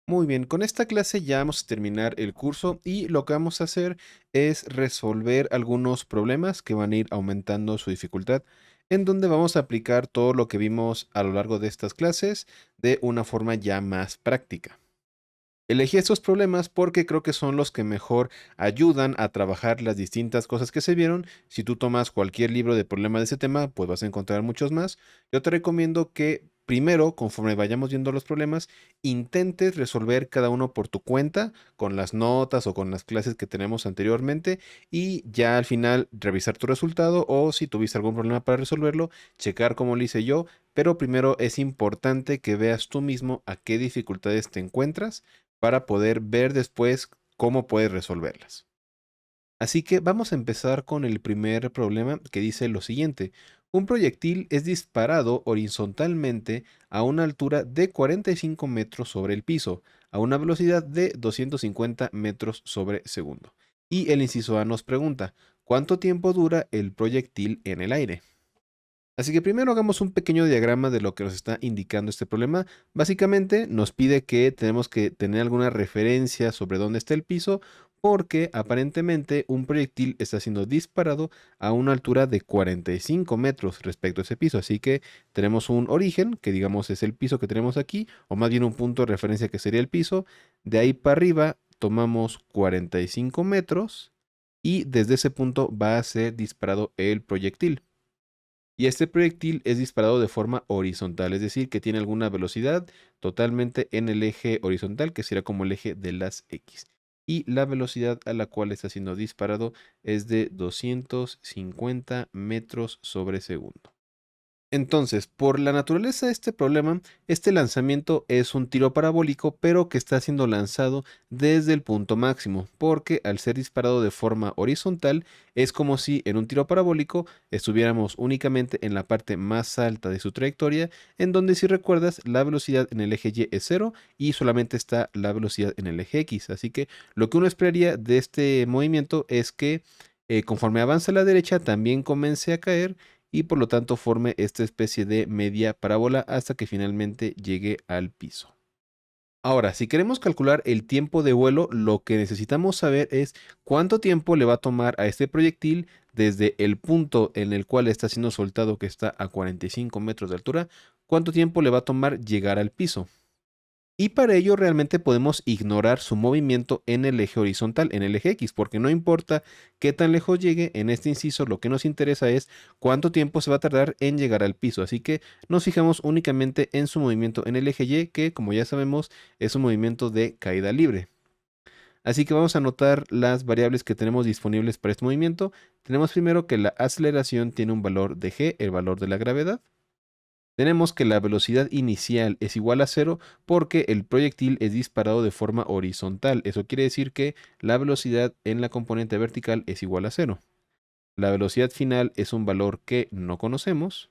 Muy bien, con esta clase ya vamos a terminar el curso y lo que vamos a hacer es resolver algunos problemas que van a ir aumentando su dificultad, en donde vamos a aplicar todo lo que vimos a lo largo de estas clases de una forma ya más práctica. Elegí estos problemas porque creo que son los que mejor ayudan a trabajar las distintas cosas que se vieron. Si tú tomas cualquier libro de problemas de ese tema, pues vas a encontrar muchos más. Yo te recomiendo que primero, conforme vayamos viendo los problemas, intentes resolver cada uno por tu cuenta, con las notas o con las clases que tenemos anteriormente, y ya al final revisar tu resultado o si tuviste algún problema para resolverlo, checar cómo lo hice yo. Pero primero es importante que veas tú mismo a qué dificultades te encuentras para poder ver después cómo puedes resolverlas. Así que vamos a empezar con el primer problema que dice lo siguiente. Un proyectil es disparado horizontalmente a una altura de 45 metros sobre el piso, a una velocidad de 250 metros sobre segundo. Y el inciso A nos pregunta, ¿cuánto tiempo dura el proyectil en el aire? Así que primero hagamos un pequeño diagrama de lo que nos está indicando este problema. Básicamente nos pide que tenemos que tener alguna referencia sobre dónde está el piso porque aparentemente un proyectil está siendo disparado a una altura de 45 metros respecto a ese piso. Así que tenemos un origen, que digamos es el piso que tenemos aquí, o más bien un punto de referencia que sería el piso. De ahí para arriba tomamos 45 metros y desde ese punto va a ser disparado el proyectil. Y este proyectil es disparado de forma horizontal, es decir, que tiene alguna velocidad totalmente en el eje horizontal, que será como el eje de las X. Y la velocidad a la cual está siendo disparado es de 250 metros sobre segundo. Entonces, por la naturaleza de este problema, este lanzamiento es un tiro parabólico, pero que está siendo lanzado desde el punto máximo, porque al ser disparado de forma horizontal, es como si en un tiro parabólico estuviéramos únicamente en la parte más alta de su trayectoria, en donde si recuerdas, la velocidad en el eje Y es cero y solamente está la velocidad en el eje X. Así que lo que uno esperaría de este movimiento es que conforme avanza a la derecha, también comience a caer y por lo tanto forme esta especie de media parábola hasta que finalmente llegue al piso. Ahora, si queremos calcular el tiempo de vuelo, lo que necesitamos saber es cuánto tiempo le va a tomar a este proyectil desde el punto en el cual está siendo soltado, que está a 45 metros de altura, cuánto tiempo le va a tomar llegar al piso. Y para ello realmente podemos ignorar su movimiento en el eje horizontal, en el eje X, porque no importa qué tan lejos llegue, en este inciso lo que nos interesa es cuánto tiempo se va a tardar en llegar al piso. Así que nos fijamos únicamente en su movimiento en el eje Y, que como ya sabemos es un movimiento de caída libre. Así que vamos a anotar las variables que tenemos disponibles para este movimiento. Tenemos primero que la aceleración tiene un valor de g, el valor de la gravedad. Tenemos que la velocidad inicial es igual a cero porque el proyectil es disparado de forma horizontal. Eso quiere decir que la velocidad en la componente vertical es igual a cero. La velocidad final es un valor que no conocemos.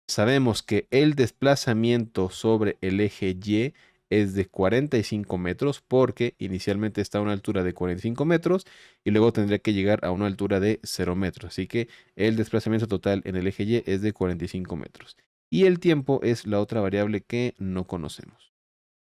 Sabemos que el desplazamiento sobre el eje Y es de 45 metros porque inicialmente está a una altura de 45 metros y luego tendría que llegar a una altura de 0 metros. Así que el desplazamiento total en el eje Y es de 45 metros. Y el tiempo es la otra variable que no conocemos.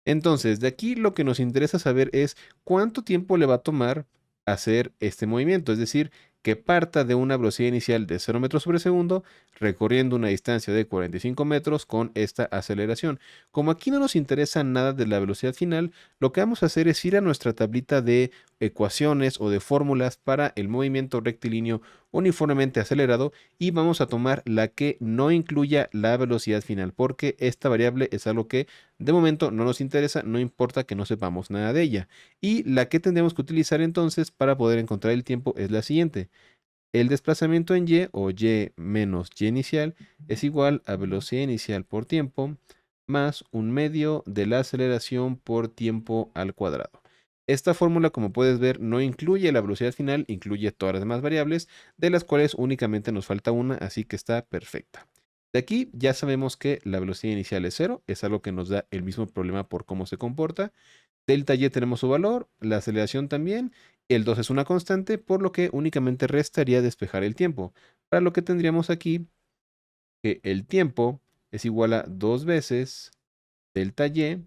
Entonces, de aquí lo que nos interesa saber es cuánto tiempo le va a tomar hacer este movimiento, es decir, que parta de una velocidad inicial de 0 metros sobre segundo, recorriendo una distancia de 45 metros con esta aceleración. Como aquí no nos interesa nada de la velocidad final, lo que vamos a hacer es ir a nuestra tablita de ecuaciones o de fórmulas para el movimiento rectilíneo uniformemente acelerado y vamos a tomar la que no incluya la velocidad final, porque esta variable es algo que de momento no nos interesa, no importa que no sepamos nada de ella. Y la que tendremos que utilizar entonces para poder encontrar el tiempo es la siguiente. El desplazamiento en y o y menos y inicial es igual a velocidad inicial por tiempo más un medio de la aceleración por tiempo al cuadrado. Esta fórmula, como puedes ver, no incluye la velocidad final, incluye todas las demás variables, de las cuales únicamente nos falta una, así que está perfecta. De aquí ya sabemos que la velocidad inicial es cero, es algo que nos da el mismo problema por cómo se comporta. Delta Y tenemos su valor, la aceleración también, el 2 es una constante, por lo que únicamente restaría despejar el tiempo. Para lo que tendríamos aquí que el tiempo es igual a 2 veces delta Y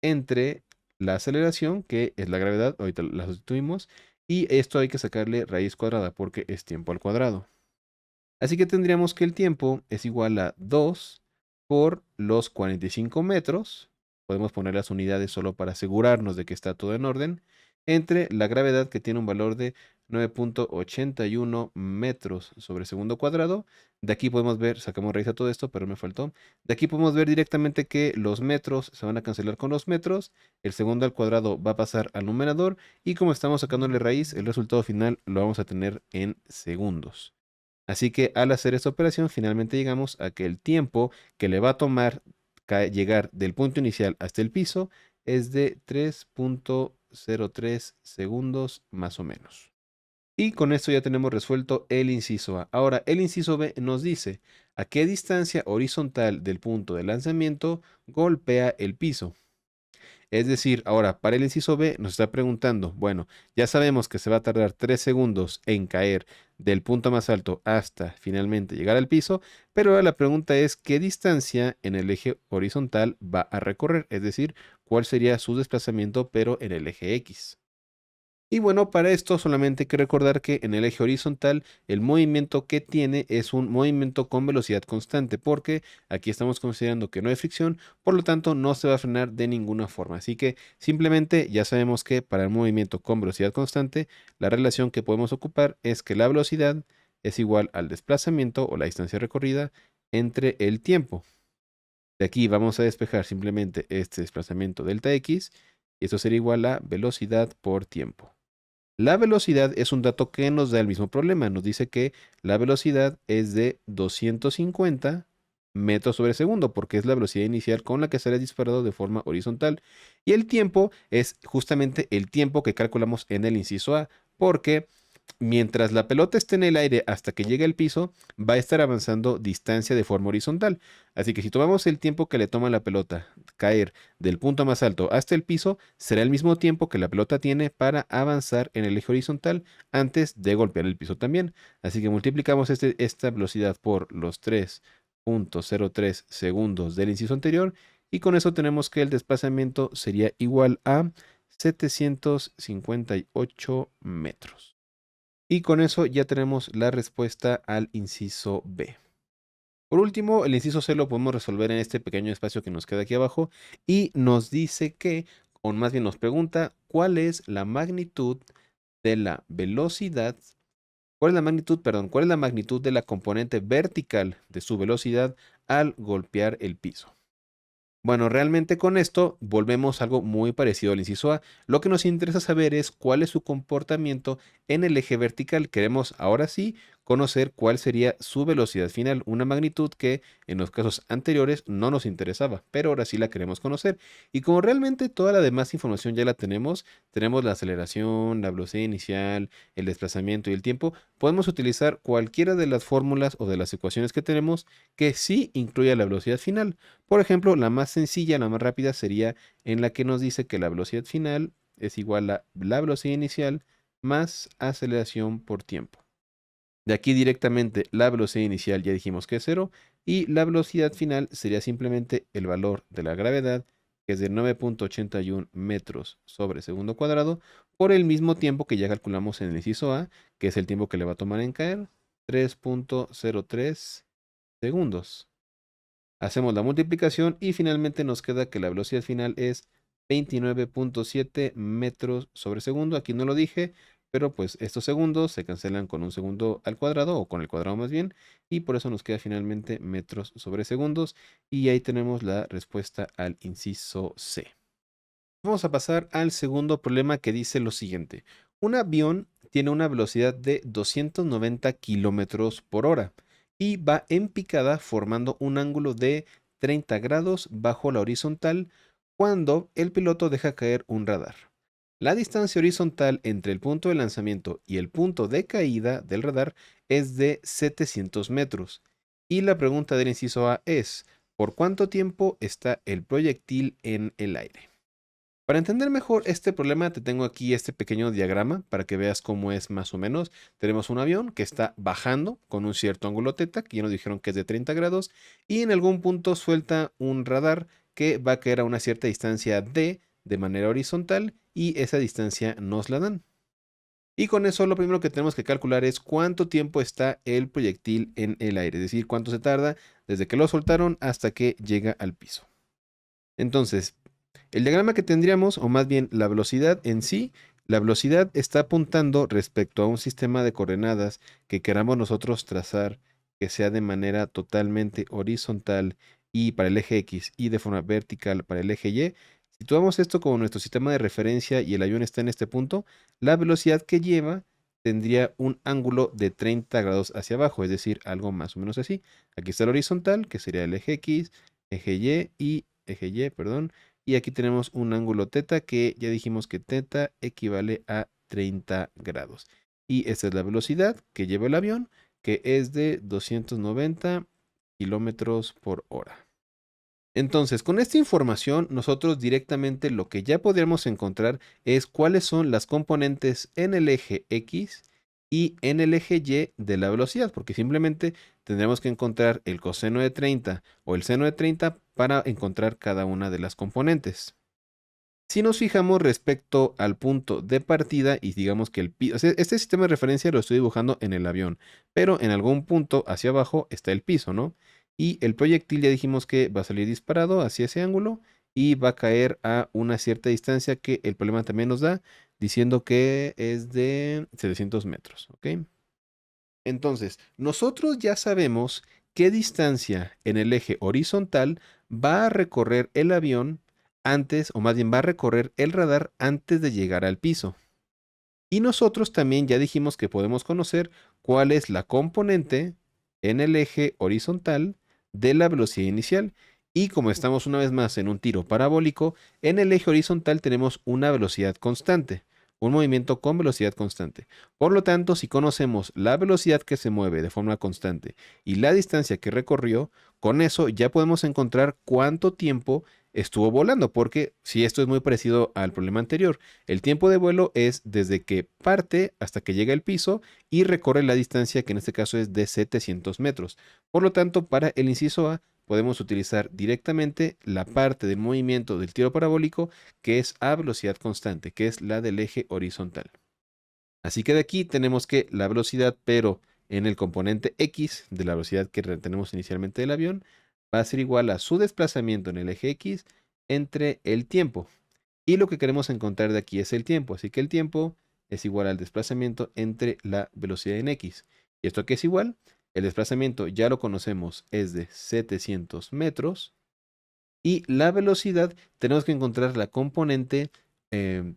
entre la aceleración, que es la gravedad, ahorita la sustituimos, y esto hay que sacarle raíz cuadrada porque es tiempo al cuadrado. Así que tendríamos que el tiempo es igual a 2 por los 45 metros. Podemos poner las unidades solo para asegurarnos de que está todo en orden. Entre la gravedad, que tiene un valor de 9.81 metros sobre segundo cuadrado. De aquí podemos ver, sacamos raíz a todo esto, pero me faltó. De aquí podemos ver directamente que los metros se van a cancelar con los metros. El segundo al cuadrado va a pasar al numerador. Y como estamos sacándole raíz, el resultado final lo vamos a tener en segundos. Así que al hacer esta operación, finalmente llegamos a que el tiempo que le va a tomar llegar del punto inicial hasta el piso es de 3.03 segundos más o menos. Y con esto ya tenemos resuelto el inciso A. Ahora, el inciso B nos dice a qué distancia horizontal del punto de lanzamiento golpea el piso. Es decir, ahora para el inciso B nos está preguntando, bueno, ya sabemos que se va a tardar 3 segundos en caer del punto más alto hasta finalmente llegar al piso, pero ahora la pregunta es qué distancia en el eje horizontal va a recorrer, es decir, cuál sería su desplazamiento pero en el eje X. Y bueno, para esto solamente hay que recordar que en el eje horizontal el movimiento que tiene es un movimiento con velocidad constante, porque aquí estamos considerando que no hay fricción, por lo tanto no se va a frenar de ninguna forma. Así que simplemente ya sabemos que para el movimiento con velocidad constante, la relación que podemos ocupar es que la velocidad es igual al desplazamiento o la distancia recorrida entre el tiempo. De aquí vamos a despejar simplemente este desplazamiento delta x, y esto sería igual a velocidad por tiempo. La velocidad es un dato que nos da el mismo problema. Nos dice que la velocidad es de 250 metros sobre segundo, porque es la velocidad inicial con la que sale disparado de forma horizontal. Y el tiempo es justamente el tiempo que calculamos en el inciso A, porque mientras la pelota esté en el aire hasta que llegue al piso, va a estar avanzando distancia de forma horizontal. Así que si tomamos el tiempo que le toma a la pelota caer del punto más alto hasta el piso, será el mismo tiempo que la pelota tiene para avanzar en el eje horizontal antes de golpear el piso también. Así que multiplicamos esta velocidad por los 3.03 segundos del inciso anterior, y con eso tenemos que el desplazamiento sería igual a 758 metros. Y con eso ya tenemos la respuesta al inciso B. Por último, el inciso C lo podemos resolver en este pequeño espacio que nos queda aquí abajo, y nos dice que, o más bien nos pregunta, ¿cuál es la magnitud de la velocidad? ¿Cuál es la magnitud, perdón, cuál es la magnitud de la componente vertical de su velocidad al golpear el piso? Bueno, realmente con esto volvemos a algo muy parecido al inciso A. Lo que nos interesa saber es cuál es su comportamiento en el eje vertical. Queremos ahora sí conocer cuál sería su velocidad final, una magnitud que en los casos anteriores no nos interesaba, pero ahora sí la queremos conocer. Y como realmente toda la demás información ya la tenemos la aceleración, la velocidad inicial, el desplazamiento y el tiempo, podemos utilizar cualquiera de las fórmulas o de las ecuaciones que tenemos que sí incluya la velocidad final. Por ejemplo, la más sencilla, la más rápida sería en la que nos dice que la velocidad final es igual a la velocidad inicial más aceleración por tiempo. De aquí directamente la velocidad inicial ya dijimos que es cero, y la velocidad final sería simplemente el valor de la gravedad, que es de 9.81 metros sobre segundo cuadrado, por el mismo tiempo que ya calculamos en el inciso A, que es el tiempo que le va a tomar en caer, 3.03 segundos. Hacemos la multiplicación y finalmente nos queda que la velocidad final es 29.7 metros sobre segundo. Aquí no lo dije, pero pues estos segundos se cancelan con un segundo al cuadrado, o con el cuadrado más bien, y por eso nos queda finalmente metros sobre segundos. Y ahí tenemos la respuesta al inciso C. Vamos a pasar al segundo problema, que dice lo siguiente. Un avión tiene una velocidad de 290 kilómetros por hora y va en picada formando un ángulo de 30 grados bajo la horizontal cuando el piloto deja caer un radar. La distancia horizontal entre el punto de lanzamiento y el punto de caída del radar es de 700 metros. Y la pregunta del inciso A es, ¿por cuánto tiempo está el proyectil en el aire? Para entender mejor este problema, te tengo aquí este pequeño diagrama para que veas cómo es más o menos. Tenemos un avión que está bajando con un cierto ángulo teta, que ya nos dijeron que es de 30 grados, y en algún punto suelta un radar que va a caer a una cierta distancia D de manera horizontal y esa distancia nos la dan. Y con eso lo primero que tenemos que calcular es cuánto tiempo está el proyectil en el aire, es decir, cuánto se tarda desde que lo soltaron hasta que llega al piso. Entonces, el diagrama que tendríamos, o más bien la velocidad en sí, la velocidad está apuntando respecto a un sistema de coordenadas que queramos nosotros trazar que sea de manera totalmente horizontal y para el eje X y de forma vertical para el eje Y. Situamos esto como nuestro sistema de referencia y el avión está en este punto, la velocidad que lleva tendría un ángulo de 30 grados hacia abajo, es decir, algo más o menos así. Aquí está el horizontal, que sería el eje X, eje Y, perdón, y aquí tenemos un ángulo teta que ya dijimos que teta equivale a 30 grados. Y esta es la velocidad que lleva el avión, que es de 290 kilómetros por hora. Entonces, con esta información, nosotros directamente lo que ya podríamos encontrar es cuáles son las componentes en el eje X y en el eje Y de la velocidad, porque simplemente tendremos que encontrar el coseno de 30 o el seno de 30 para encontrar cada una de las componentes. Si nos fijamos respecto al punto de partida y digamos que este sistema de referencia lo estoy dibujando en el avión, pero en algún punto hacia abajo está el piso, ¿no? Y el proyectil ya dijimos que va a salir disparado hacia ese ángulo y va a caer a una cierta distancia que el problema también nos da, diciendo que es de 700 metros, ¿ok? Entonces, nosotros ya sabemos qué distancia en el eje horizontal va a recorrer el avión antes, o más bien va a recorrer el radar antes de llegar al piso. Y nosotros también ya dijimos que podemos conocer cuál es la componente en el eje horizontal de la velocidad inicial. Y como estamos una vez más en un tiro parabólico, en el eje horizontal tenemos una velocidad constante, un movimiento con velocidad constante. Por lo tanto, si conocemos la velocidad que se mueve de forma constante y la distancia que recorrió, con eso ya podemos encontrar cuánto tiempo estuvo volando, porque si esto es muy parecido al problema anterior, el tiempo de vuelo es desde que parte hasta que llega al piso y recorre la distancia que en este caso es de 700 metros. Por lo tanto, para el inciso A podemos utilizar directamente la parte del movimiento del tiro parabólico que es a velocidad constante, que es la del eje horizontal. Así que de aquí tenemos que la velocidad, pero en el componente X de la velocidad que tenemos inicialmente del avión, va a ser igual a su desplazamiento en el eje X entre el tiempo. Y lo que queremos encontrar de aquí es el tiempo. Así que el tiempo es igual al desplazamiento entre la velocidad en X. ¿Y esto qué es igual? El desplazamiento ya lo conocemos, es de 700 metros. Y la velocidad tenemos que encontrar la componente eh,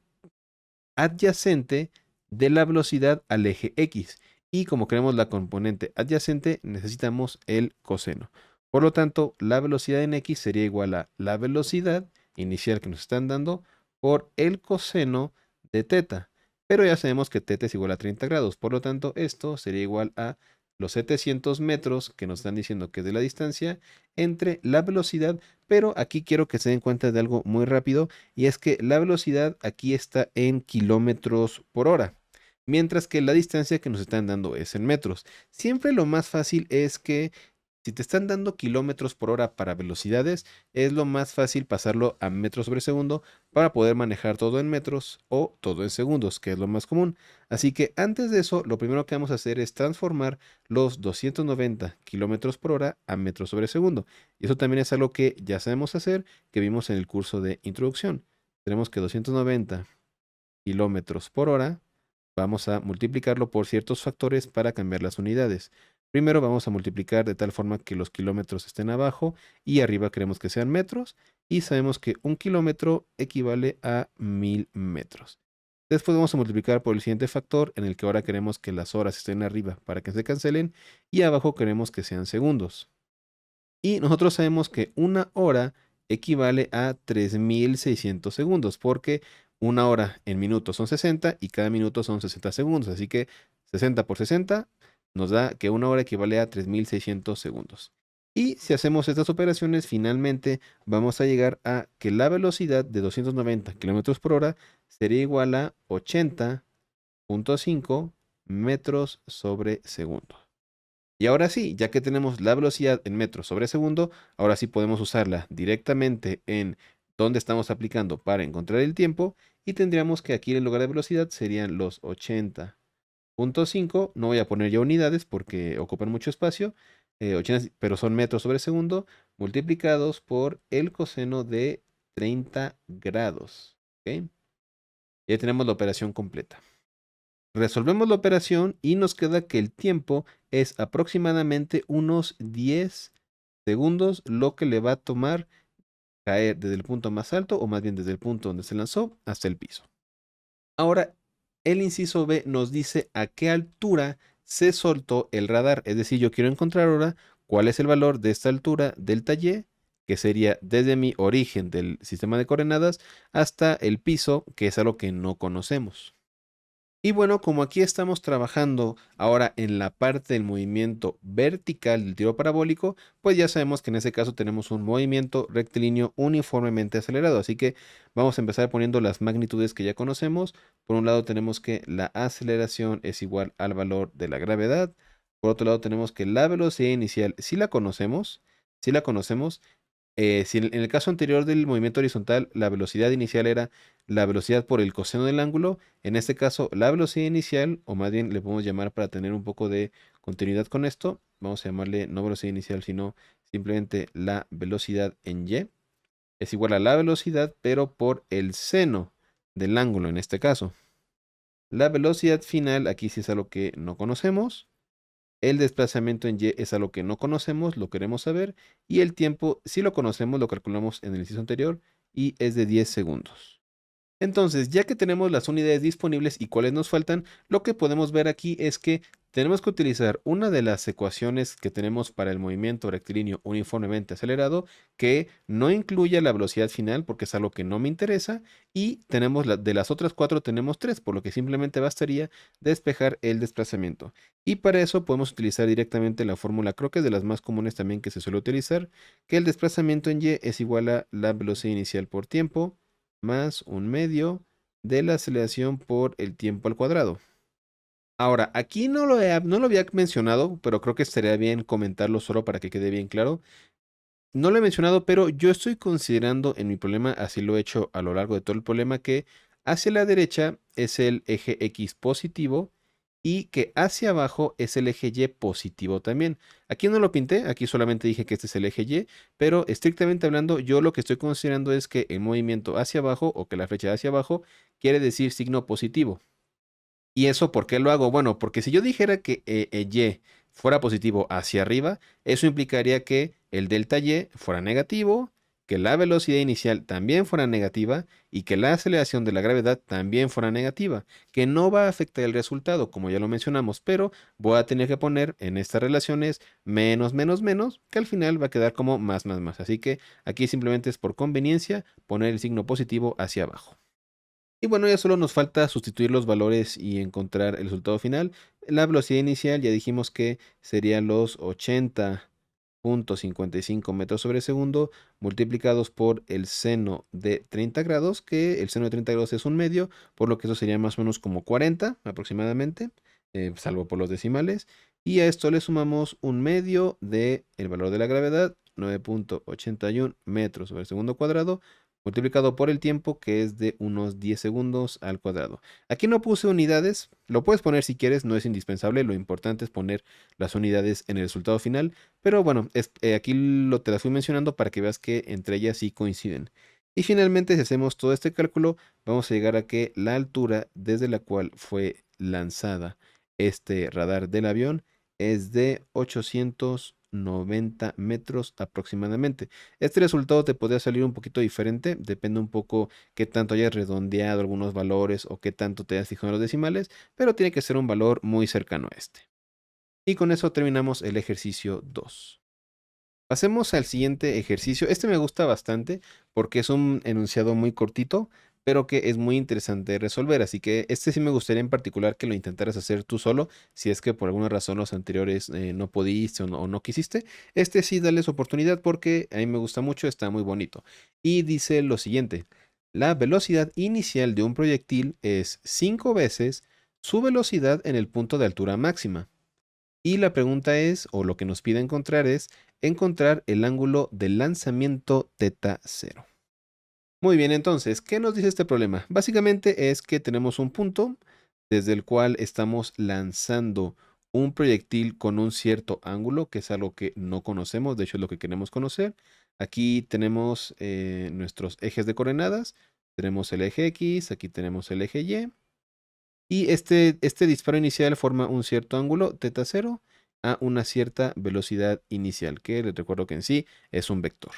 adyacente de la velocidad al eje X. Y como queremos la componente adyacente, necesitamos el coseno. Por lo tanto, la velocidad en X sería igual a la velocidad inicial que nos están dando por el coseno de teta. Pero ya sabemos que teta es igual a 30 grados. Por lo tanto, esto sería igual a los 700 metros que nos están diciendo que es de la distancia entre la velocidad. Pero aquí quiero que se den cuenta de algo muy rápido y es que la velocidad aquí está en kilómetros por hora, mientras que la distancia que nos están dando es en metros. Siempre lo más fácil es que si te están dando kilómetros por hora para velocidades, es lo más fácil pasarlo a metros sobre segundo para poder manejar todo en metros o todo en segundos, que es lo más común. Así que antes de eso, lo primero que vamos a hacer es transformar los 290 kilómetros por hora a metros sobre segundo. Y eso también es algo que ya sabemos hacer, que vimos en el curso de introducción. Tenemos que 290 kilómetros por hora, vamos a multiplicarlo por ciertos factores para cambiar las unidades. Primero vamos a multiplicar de tal forma que los kilómetros estén abajo y arriba queremos que sean metros y sabemos que un kilómetro equivale a 1000 metros. Después vamos a multiplicar por el siguiente factor en el que ahora queremos que las horas estén arriba para que se cancelen y abajo queremos que sean segundos. Y nosotros sabemos que una hora equivale a 3600 segundos, porque una hora en minutos son 60 y cada minuto son 60 segundos. Así que 60 por 60 nos da que una hora equivale a 3600 segundos. Y si hacemos estas operaciones, finalmente vamos a llegar a que la velocidad de 290 kilómetros por hora sería igual a 80.5 metros sobre segundo. Y ahora sí, ya que tenemos la velocidad en metros sobre segundo, ahora sí podemos usarla directamente en dónde estamos aplicando para encontrar el tiempo y tendríamos que aquí en lugar de velocidad serían los 80.5. No voy a poner ya unidades porque ocupan mucho espacio, 80, pero son metros sobre segundo, multiplicados por el coseno de 30 grados. ¿Ok? Ya tenemos la operación completa. Resolvemos la operación y nos queda que el tiempo es aproximadamente unos 10 segundos lo que le va a tomar caer desde el punto más alto, o más bien desde el punto donde se lanzó, hasta el piso. Ahora, el inciso B nos dice a qué altura se soltó el radar. Es decir, yo quiero encontrar ahora cuál es el valor de esta altura del taller, que sería desde mi origen del sistema de coordenadas hasta el piso, que es algo que no conocemos. Y bueno, como aquí estamos trabajando ahora en la parte del movimiento vertical del tiro parabólico, pues ya sabemos que en ese caso tenemos un movimiento rectilíneo uniformemente acelerado. Así que vamos a empezar poniendo las magnitudes que ya conocemos. Por un lado tenemos que la aceleración es igual al valor de la gravedad. Por otro lado tenemos que la velocidad inicial, si la conocemos, si en el caso anterior del movimiento horizontal, la velocidad inicial era la velocidad por el coseno del ángulo, en este caso la velocidad inicial, o más bien le podemos llamar para tener un poco de continuidad con esto, vamos a llamarle no velocidad inicial, sino simplemente la velocidad en y, es igual a la velocidad, pero por el seno del ángulo en este caso. La velocidad final, aquí sí es algo que no conocemos. El desplazamiento en y es algo que no conocemos, lo queremos saber. Y el tiempo, si lo conocemos, lo calculamos en el inciso anterior y es de 10 segundos. Entonces, ya que tenemos las unidades disponibles y cuáles nos faltan, lo que podemos ver aquí es que tenemos que utilizar una de las ecuaciones que tenemos para el movimiento rectilíneo uniformemente acelerado, que no incluye la velocidad final porque es algo que no me interesa, y tenemos de las otras cuatro tenemos tres, por lo que simplemente bastaría despejar el desplazamiento. Y para eso podemos utilizar directamente la fórmula, creo que es de las más comunes también que se suele utilizar, que el desplazamiento en y es igual a la velocidad inicial por tiempo más un medio de la aceleración por el tiempo al cuadrado. Ahora, aquí no lo había mencionado, pero creo que estaría bien comentarlo solo para que quede bien claro. No lo he mencionado, pero yo estoy considerando en mi problema, así lo he hecho a lo largo de todo el problema, que hacia la derecha es el eje X positivo y que hacia abajo es el eje Y positivo también. Aquí no lo pinté, aquí solamente dije que este es el eje Y, pero estrictamente hablando, yo lo que estoy considerando es que el movimiento hacia abajo o que la flecha hacia abajo quiere decir signo positivo. ¿Y eso por qué lo hago? Bueno, porque si yo dijera que Y fuera positivo hacia arriba, eso implicaría que el delta Y fuera negativo, que la velocidad inicial también fuera negativa y que la aceleración de la gravedad también fuera negativa, que no va a afectar el resultado, como ya lo mencionamos, pero voy a tener que poner en estas relaciones menos, menos, menos, que al final va a quedar como más, más, más. Así que aquí simplemente es por conveniencia poner el signo positivo hacia abajo. Y bueno, ya solo nos falta sustituir los valores y encontrar el resultado final. La velocidad inicial ya dijimos que serían los 80.55 metros sobre segundo multiplicados por el seno de 30 grados, que el seno de 30 grados es un medio, por lo que eso sería más o menos como 40 aproximadamente, salvo por los decimales. Y a esto le sumamos un medio del valor de la gravedad, 9.81 metros sobre segundo cuadrado, multiplicado por el tiempo, que es de unos 10 segundos al cuadrado. Aquí no puse unidades, lo puedes poner si quieres, no es indispensable, lo importante es poner las unidades en el resultado final, pero bueno, aquí te las fui mencionando para que veas que entre ellas sí coinciden. Y finalmente, si hacemos todo este cálculo, vamos a llegar a que la altura desde la cual fue lanzada este radar del avión es de 890 metros aproximadamente. Este resultado te podría salir un poquito diferente, depende un poco qué tanto hayas redondeado algunos valores o qué tanto te hayas fijado en los decimales, pero tiene que ser un valor muy cercano a este. Y con eso terminamos el ejercicio 2. Pasemos al siguiente ejercicio. Este me gusta bastante porque es un enunciado muy cortito, pero que es muy interesante de resolver. Así que este sí me gustaría en particular que lo intentaras hacer tú solo, si es que por alguna razón los anteriores no pudiste o no quisiste. Este sí, dales oportunidad porque a mí me gusta mucho, está muy bonito. Y dice lo siguiente: la velocidad inicial de un proyectil es 5 veces su velocidad en el punto de altura máxima. Y la pregunta es, o lo que nos pide encontrar es, encontrar el ángulo de lanzamiento θ0. Muy bien, entonces, ¿qué nos dice este problema? Básicamente es que tenemos un punto desde el cual estamos lanzando un proyectil con un cierto ángulo, que es algo que no conocemos, de hecho es lo que queremos conocer. Aquí tenemos nuestros ejes de coordenadas, tenemos el eje X, aquí tenemos el eje Y, y este disparo inicial forma un cierto ángulo, teta cero, a una cierta velocidad inicial, que les recuerdo que en sí es un vector.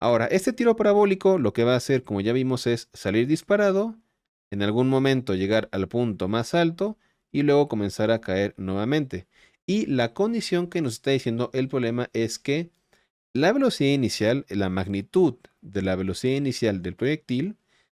Ahora, este tiro parabólico lo que va a hacer, como ya vimos, es salir disparado, en algún momento llegar al punto más alto y luego comenzar a caer nuevamente. Y la condición que nos está diciendo el problema es que la velocidad inicial, la magnitud de la velocidad inicial del proyectil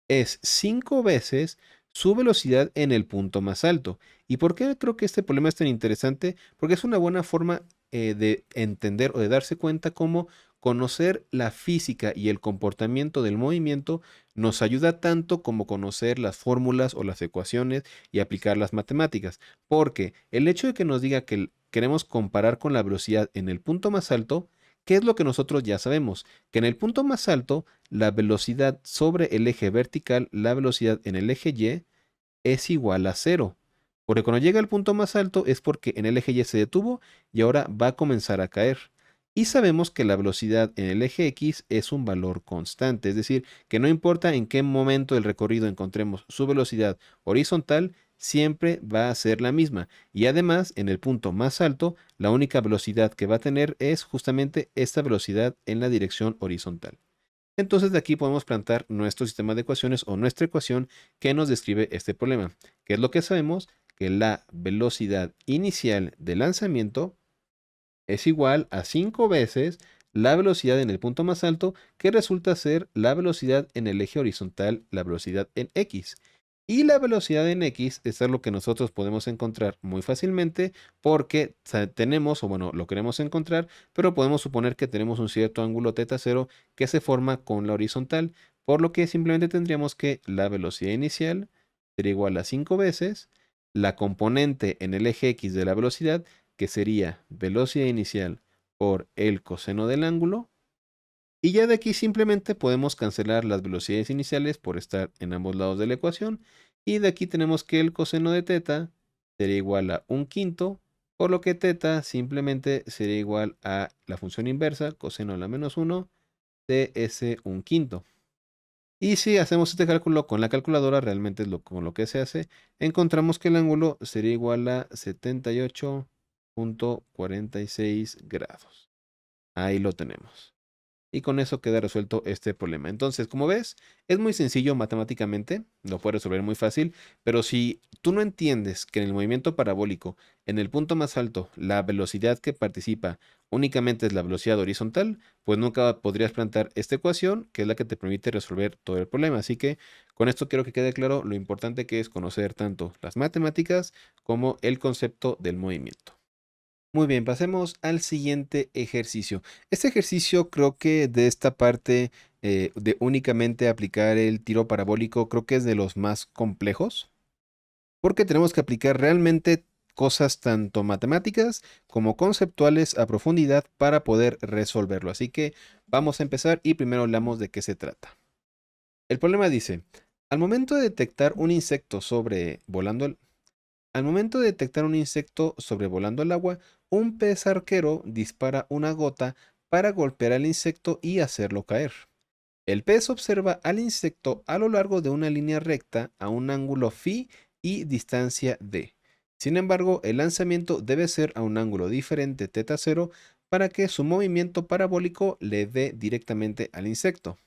es 5 veces su velocidad en el punto más alto. ¿Y por qué creo que este problema es tan interesante? Porque es una buena forma de entender o de darse cuenta cómo conocer la física y el comportamiento del movimiento nos ayuda tanto como conocer las fórmulas o las ecuaciones y aplicar las matemáticas. Porque el hecho de que nos diga que queremos comparar con la velocidad en el punto más alto, ¿qué es lo que nosotros ya sabemos? Que en el punto más alto, la velocidad sobre el eje vertical, la velocidad en el eje Y, es igual a cero. Porque cuando llega al punto más alto es porque en el eje Y se detuvo y ahora va a comenzar a caer. Y sabemos que la velocidad en el eje X es un valor constante, es decir, que no importa en qué momento del recorrido encontremos su velocidad horizontal, siempre va a ser la misma. Y además, en el punto más alto, la única velocidad que va a tener es justamente esta velocidad en la dirección horizontal. Entonces de aquí podemos plantear nuestro sistema de ecuaciones o nuestra ecuación que nos describe este problema, que es lo que sabemos, que la velocidad inicial de lanzamiento es igual a 5 veces la velocidad en el punto más alto, que resulta ser la velocidad en el eje horizontal, la velocidad en X. Y la velocidad en X es lo que nosotros podemos encontrar muy fácilmente porque tenemos, o bueno, lo queremos encontrar, pero podemos suponer que tenemos un cierto ángulo teta cero que se forma con la horizontal, por lo que simplemente tendríamos que la velocidad inicial sería igual a 5 veces la componente en el eje X de la velocidad, que sería velocidad inicial por el coseno del ángulo. Y ya de aquí simplemente podemos cancelar las velocidades iniciales por estar en ambos lados de la ecuación. Y de aquí tenemos que el coseno de teta sería igual a un quinto, por lo que teta simplemente sería igual a la función inversa, coseno de la menos uno de ese un quinto. Y si hacemos este cálculo con la calculadora, realmente es con lo que se hace, encontramos que el ángulo sería igual a 78,46 grados. Ahí lo tenemos. Y con eso queda resuelto este problema. Entonces, como ves, es muy sencillo matemáticamente, lo puedes resolver muy fácil, pero si tú no entiendes que en el movimiento parabólico, en el punto más alto, la velocidad que participa únicamente es la velocidad horizontal, pues nunca podrías plantear esta ecuación, que es la que te permite resolver todo el problema. Así que con esto quiero que quede claro lo importante que es conocer tanto las matemáticas como el concepto del movimiento. Muy bien, pasemos al siguiente ejercicio. Este ejercicio creo que de esta parte de únicamente aplicar el tiro parabólico, creo que es de los más complejos, porque tenemos que aplicar realmente cosas tanto matemáticas como conceptuales a profundidad para poder resolverlo. Así que vamos a empezar y primero hablamos de qué se trata. El problema dice, al momento de detectar un insecto al momento de detectar un insecto sobrevolando el agua, un pez arquero dispara una gota para golpear al insecto y hacerlo caer. El pez observa al insecto a lo largo de una línea recta a un ángulo phi y distancia d. Sin embargo, el lanzamiento debe ser a un ángulo diferente teta cero para que su movimiento parabólico le dé directamente al insecto.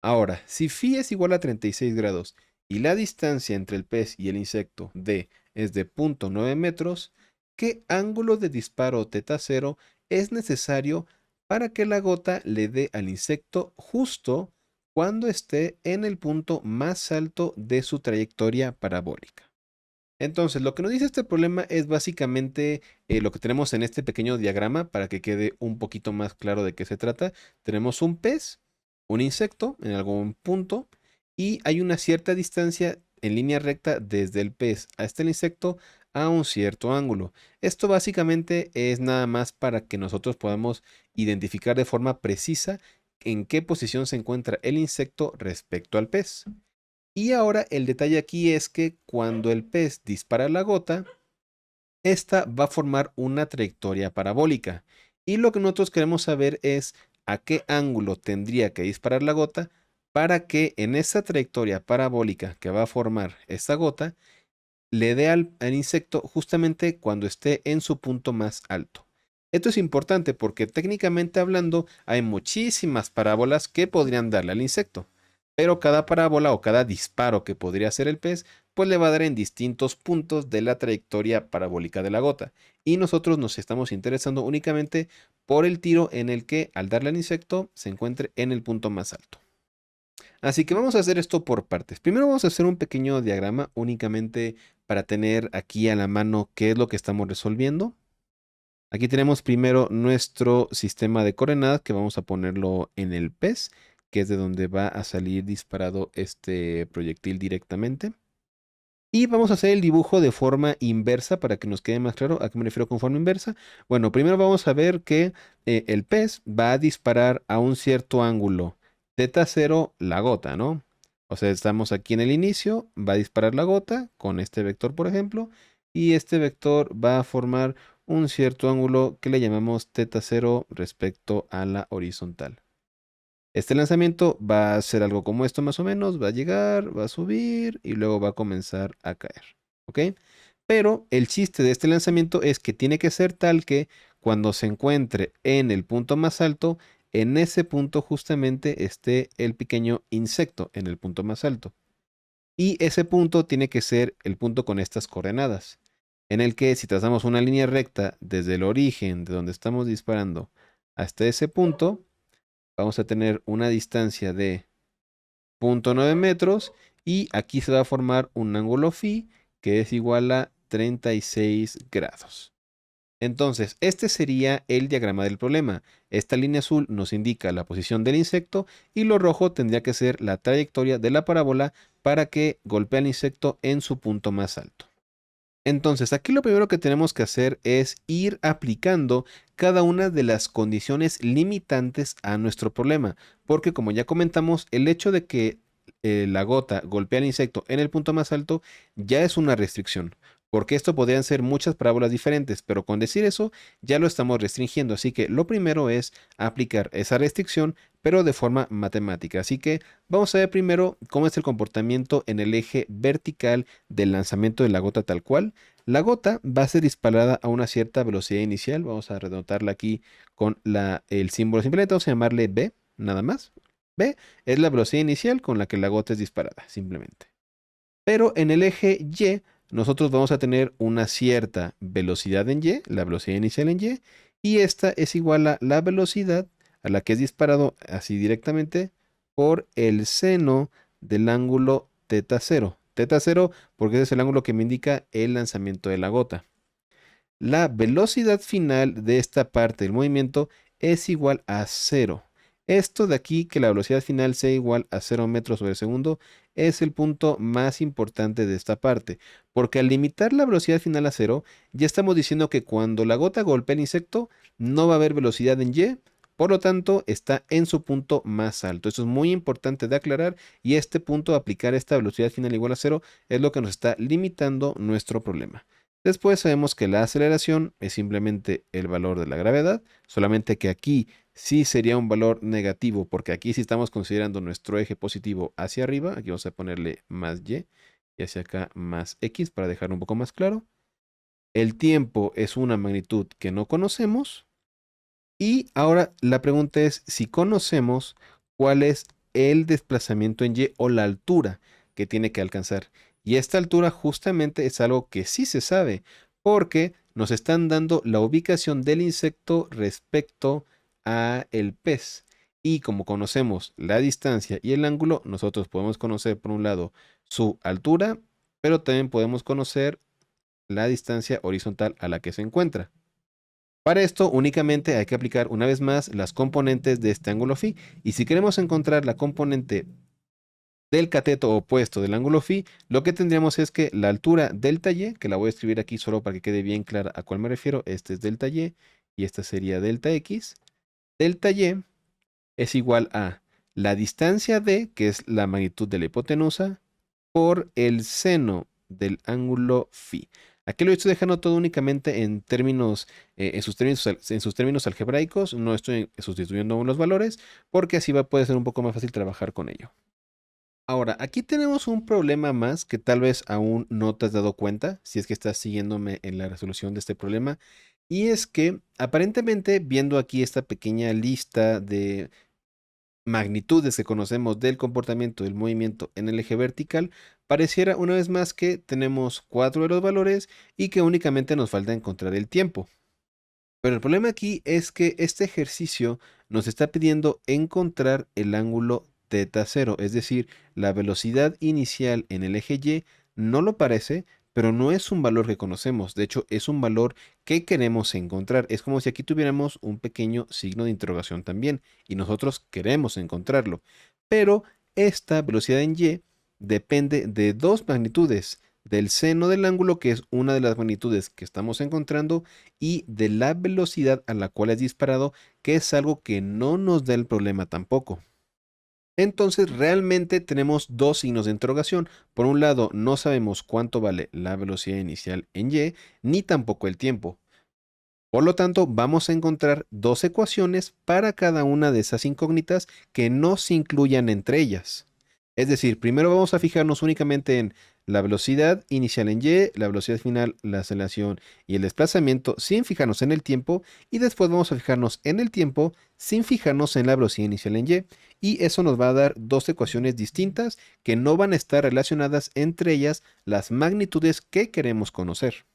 Ahora, si phi es igual a 36 grados y la distancia entre el pez y el insecto d es de 0,9 metros, ¿qué ángulo de disparo teta cero es necesario para que la gota le dé al insecto justo cuando esté en el punto más alto de su trayectoria parabólica? Entonces, lo que nos dice este problema es básicamente lo que tenemos en este pequeño diagrama para que quede un poquito más claro de qué se trata. Tenemos un pez, un insecto en algún punto y hay una cierta distancia en línea recta desde el pez hasta el insecto a un cierto ángulo. Esto básicamente es nada más para que nosotros podamos identificar de forma precisa en qué posición se encuentra el insecto respecto al pez. Y ahora el detalle aquí es que cuando el pez dispara la gota, esta va a formar una trayectoria parabólica. Y lo que nosotros queremos saber es a qué ángulo tendría que disparar la gota para que en esa trayectoria parabólica que va a formar esta gota, le dé al insecto justamente cuando esté en su punto más alto. Esto es importante porque técnicamente hablando hay muchísimas parábolas que podrían darle al insecto, pero cada parábola o cada disparo que podría hacer el pez, pues le va a dar en distintos puntos de la trayectoria parabólica de la gota. Y nosotros nos estamos interesando únicamente por el tiro en el que al darle al insecto se encuentre en el punto más alto. Así que vamos a hacer esto por partes. Primero vamos a hacer un pequeño diagrama únicamente para tener aquí a la mano qué es lo que estamos resolviendo. Aquí tenemos primero nuestro sistema de coordenadas que vamos a ponerlo en el pez, que es de donde va a salir disparado este proyectil directamente. Y vamos a hacer el dibujo de forma inversa para que nos quede más claro a qué me refiero con forma inversa. Bueno, primero vamos a ver que el pez va a disparar a un cierto ángulo teta cero la gota, ¿no? O sea, estamos aquí en el inicio, va a disparar la gota con este vector, por ejemplo, y este vector va a formar un cierto ángulo que le llamamos teta cero respecto a la horizontal. Este lanzamiento va a ser algo como esto más o menos, va a llegar, va a subir y luego va a comenzar a caer, ¿ok? Pero el chiste de este lanzamiento es que tiene que ser tal que cuando se encuentre en el punto más alto, en ese punto justamente esté el pequeño insecto en el punto más alto. Y ese punto tiene que ser el punto con estas coordenadas, en el que si trazamos una línea recta desde el origen de donde estamos disparando hasta ese punto, vamos a tener una distancia de 0.9 metros y aquí se va a formar un ángulo phi que es igual a 36 grados. Entonces, este sería el diagrama del problema. Esta línea azul nos indica la posición del insecto y lo rojo tendría que ser la trayectoria de la parábola para que golpee al insecto en su punto más alto. Entonces, aquí lo primero que tenemos que hacer es ir aplicando cada una de las condiciones limitantes a nuestro problema, porque como ya comentamos, el hecho de que la gota golpee al insecto en el punto más alto ya es una restricción, porque esto podrían ser muchas parábolas diferentes, pero con decir eso ya lo estamos restringiendo, así que lo primero es aplicar esa restricción, pero de forma matemática. Así que vamos a ver primero cómo es el comportamiento en el eje vertical del lanzamiento de la gota tal cual. La gota va a ser disparada a una cierta velocidad inicial. Vamos a denotarla aquí con el símbolo simplemente. Vamos a llamarle B, nada más. B es la velocidad inicial con la que la gota es disparada, simplemente. Pero en el eje Y, nosotros vamos a tener una cierta velocidad en Y, la velocidad inicial en Y, y esta es igual a la velocidad a la que es disparado así directamente por el seno del ángulo teta cero. Teta cero porque ese es el ángulo que me indica el lanzamiento de la gota. La velocidad final de esta parte del movimiento es igual a cero. Esto de aquí, que la velocidad final sea igual a 0 metros sobre segundo, es el punto más importante de esta parte, porque al limitar la velocidad final a cero, ya estamos diciendo que cuando la gota golpea el insecto, no va a haber velocidad en Y, por lo tanto, está en su punto más alto. Eso es muy importante de aclarar y este punto de aplicar esta velocidad final igual a cero es lo que nos está limitando nuestro problema. Después sabemos que la aceleración es simplemente el valor de la gravedad, solamente que aquí sí sería un valor negativo, porque aquí sí estamos considerando nuestro eje positivo hacia arriba. Aquí vamos a ponerle más y hacia acá más x para dejarlo un poco más claro. El tiempo es una magnitud que no conocemos. Y ahora la pregunta es si conocemos cuál es el desplazamiento en y o la altura que tiene que alcanzar. Y esta altura justamente es algo que sí se sabe, porque nos están dando la ubicación del insecto respecto a el pez. Y como conocemos la distancia y el ángulo, nosotros podemos conocer por un lado su altura, pero también podemos conocer la distancia horizontal a la que se encuentra. Para esto únicamente hay que aplicar una vez más las componentes de este ángulo phi. Y si queremos encontrar la componente del cateto opuesto del ángulo phi, lo que tendríamos es que la altura delta y, que la voy a escribir aquí solo para que quede bien clara a cuál me refiero, este es delta y esta sería delta x. Delta y es igual a la distancia d, que es la magnitud de la hipotenusa, por el seno del ángulo phi. Aquí lo estoy dejando todo únicamente en términos, en sus términos algebraicos. No estoy sustituyendo aún los valores, porque así puede ser un poco más fácil trabajar con ello. Ahora, aquí tenemos un problema más que tal vez aún no te has dado cuenta, si es que estás siguiéndome en la resolución de este problema, y es que aparentemente, viendo aquí esta pequeña lista de magnitudes que conocemos del comportamiento del movimiento en el eje vertical, pareciera una vez más que tenemos 4 de los valores y que únicamente nos falta encontrar el tiempo. Pero el problema aquí es que este ejercicio nos está pidiendo encontrar el ángulo θ cero, es decir, la velocidad inicial en el eje Y no lo parece, pero no es un valor que conocemos. De hecho, es un valor que queremos encontrar. Es como si aquí tuviéramos un pequeño signo de interrogación también, y nosotros queremos encontrarlo. Pero esta velocidad en Y depende de dos magnitudes: del seno del ángulo, que es una de las magnitudes que estamos encontrando, y de la velocidad a la cual es disparado, que es algo que no nos da el problema tampoco. Entonces, realmente tenemos dos signos de interrogación. Por un lado, no sabemos cuánto vale la velocidad inicial en Y, ni tampoco el tiempo. Por lo tanto, vamos a encontrar dos ecuaciones para cada una de esas incógnitas que no se incluyan entre ellas. Es decir, primero vamos a fijarnos únicamente en la velocidad inicial en Y, la velocidad final, la aceleración y el desplazamiento sin fijarnos en el tiempo, y después vamos a fijarnos en el tiempo sin fijarnos en la velocidad inicial en Y, y eso nos va a dar dos ecuaciones distintas que no van a estar relacionadas entre ellas las magnitudes que queremos conocer.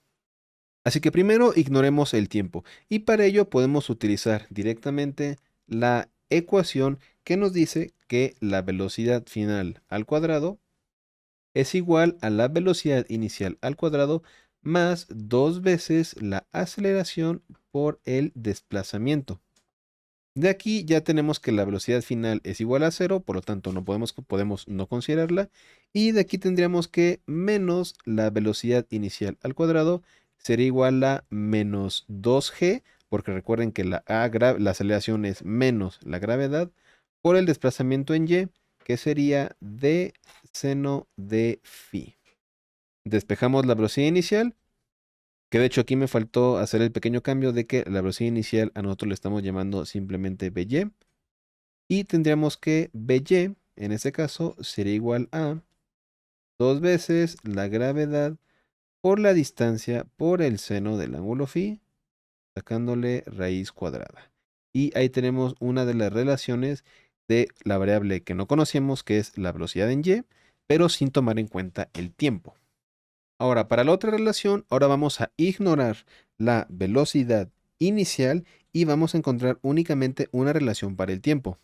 Así que primero ignoremos el tiempo, y para ello podemos utilizar directamente la ecuación que nos dice que la velocidad final al cuadrado es igual a la velocidad inicial al cuadrado más dos veces la aceleración por el desplazamiento. De aquí ya tenemos que la velocidad final es igual a cero, por lo tanto no podemos no considerarla. Y de aquí tendríamos que menos la velocidad inicial al cuadrado sería igual a menos 2g, porque recuerden que la aceleración es menos la gravedad, por el desplazamiento en y, que sería d seno de phi. Despejamos la velocidad inicial, que de hecho aquí me faltó hacer el pequeño cambio de que la velocidad inicial a nosotros le estamos llamando simplemente Vy. Y tendríamos que Vy, en este caso, sería igual a dos veces la gravedad por la distancia por el seno del ángulo phi, sacándole raíz cuadrada. Y ahí tenemos una de las relaciones de la variable que no conocíamos, que es la velocidad en y, pero sin tomar en cuenta el tiempo. Ahora, para la otra relación, ahora vamos a ignorar la velocidad inicial y vamos a encontrar únicamente una relación para el tiempo.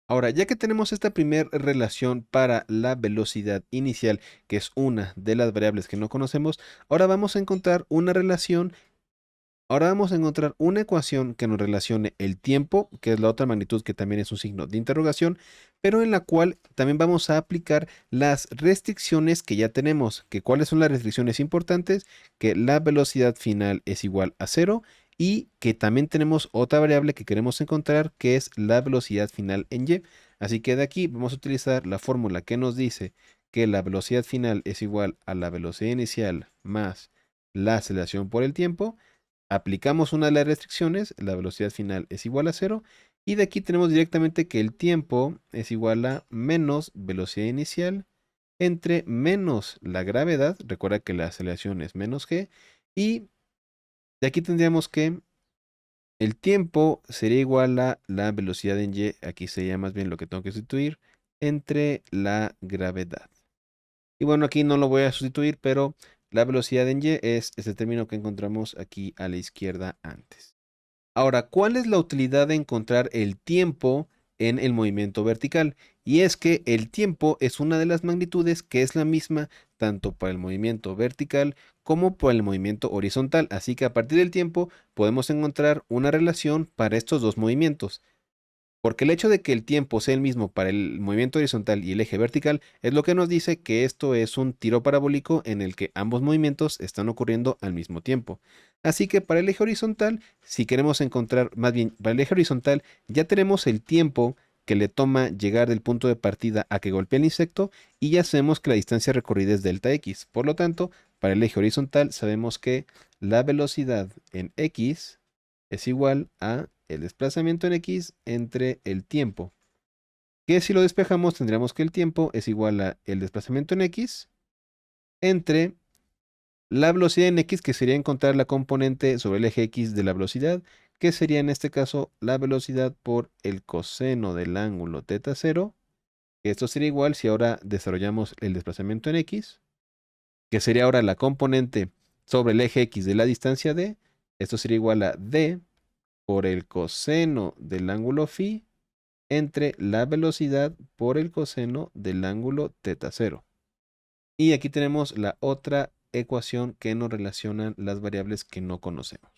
Ahora, ya que tenemos esta primera relación para la velocidad inicial, que es una de las variables que no conocemos, ahora vamos a encontrar una relación. Ahora vamos a encontrar una ecuación que nos relacione el tiempo, que es la otra magnitud que también es un signo de interrogación, pero en la cual también vamos a aplicar las restricciones que ya tenemos. Que ¿cuáles son las restricciones importantes? Que la velocidad final es igual a cero, y que también tenemos otra variable que queremos encontrar, que es la velocidad final en y. Así que de aquí vamos a utilizar la fórmula que nos dice que la velocidad final es igual a la velocidad inicial más la aceleración por el tiempo. Aplicamos una de las restricciones, la velocidad final es igual a cero, y de aquí tenemos directamente que el tiempo es igual a menos velocidad inicial entre menos la gravedad, recuerda que la aceleración es menos g, y de aquí tendríamos que el tiempo sería igual a la velocidad en y, aquí sería más bien lo que tengo que sustituir, entre la gravedad. Y bueno, aquí no lo voy a sustituir, pero la velocidad en y es este término que encontramos aquí a la izquierda antes. Ahora, ¿cuál es la utilidad de encontrar el tiempo en el movimiento vertical? Y es que el tiempo es una de las magnitudes que es la misma tanto para el movimiento vertical como para el movimiento horizontal. Así que a partir del tiempo podemos encontrar una relación para estos dos movimientos. Porque el hecho de que el tiempo sea el mismo para el movimiento horizontal y el eje vertical es lo que nos dice que esto es un tiro parabólico en el que ambos movimientos están ocurriendo al mismo tiempo. Así que para el eje horizontal, si queremos encontrar, más bien, para el eje horizontal ya tenemos el tiempo que le toma llegar del punto de partida a que golpee el insecto y ya sabemos que la distancia recorrida es delta x. Por lo tanto, para el eje horizontal sabemos que la velocidad en x es igual a el desplazamiento en x entre el tiempo. Que si lo despejamos tendríamos que el tiempo es igual a el desplazamiento en x entre la velocidad en x, que sería encontrar la componente sobre el eje x de la velocidad, que sería en este caso la velocidad por el coseno del ángulo θ 0, que esto sería igual si ahora desarrollamos el desplazamiento en x, que sería ahora la componente sobre el eje x de la distancia d, esto sería igual a d por el coseno del ángulo φ entre la velocidad por el coseno del ángulo θ 0. Y aquí tenemos la otra ecuación que nos relacionan las variables que no conocemos.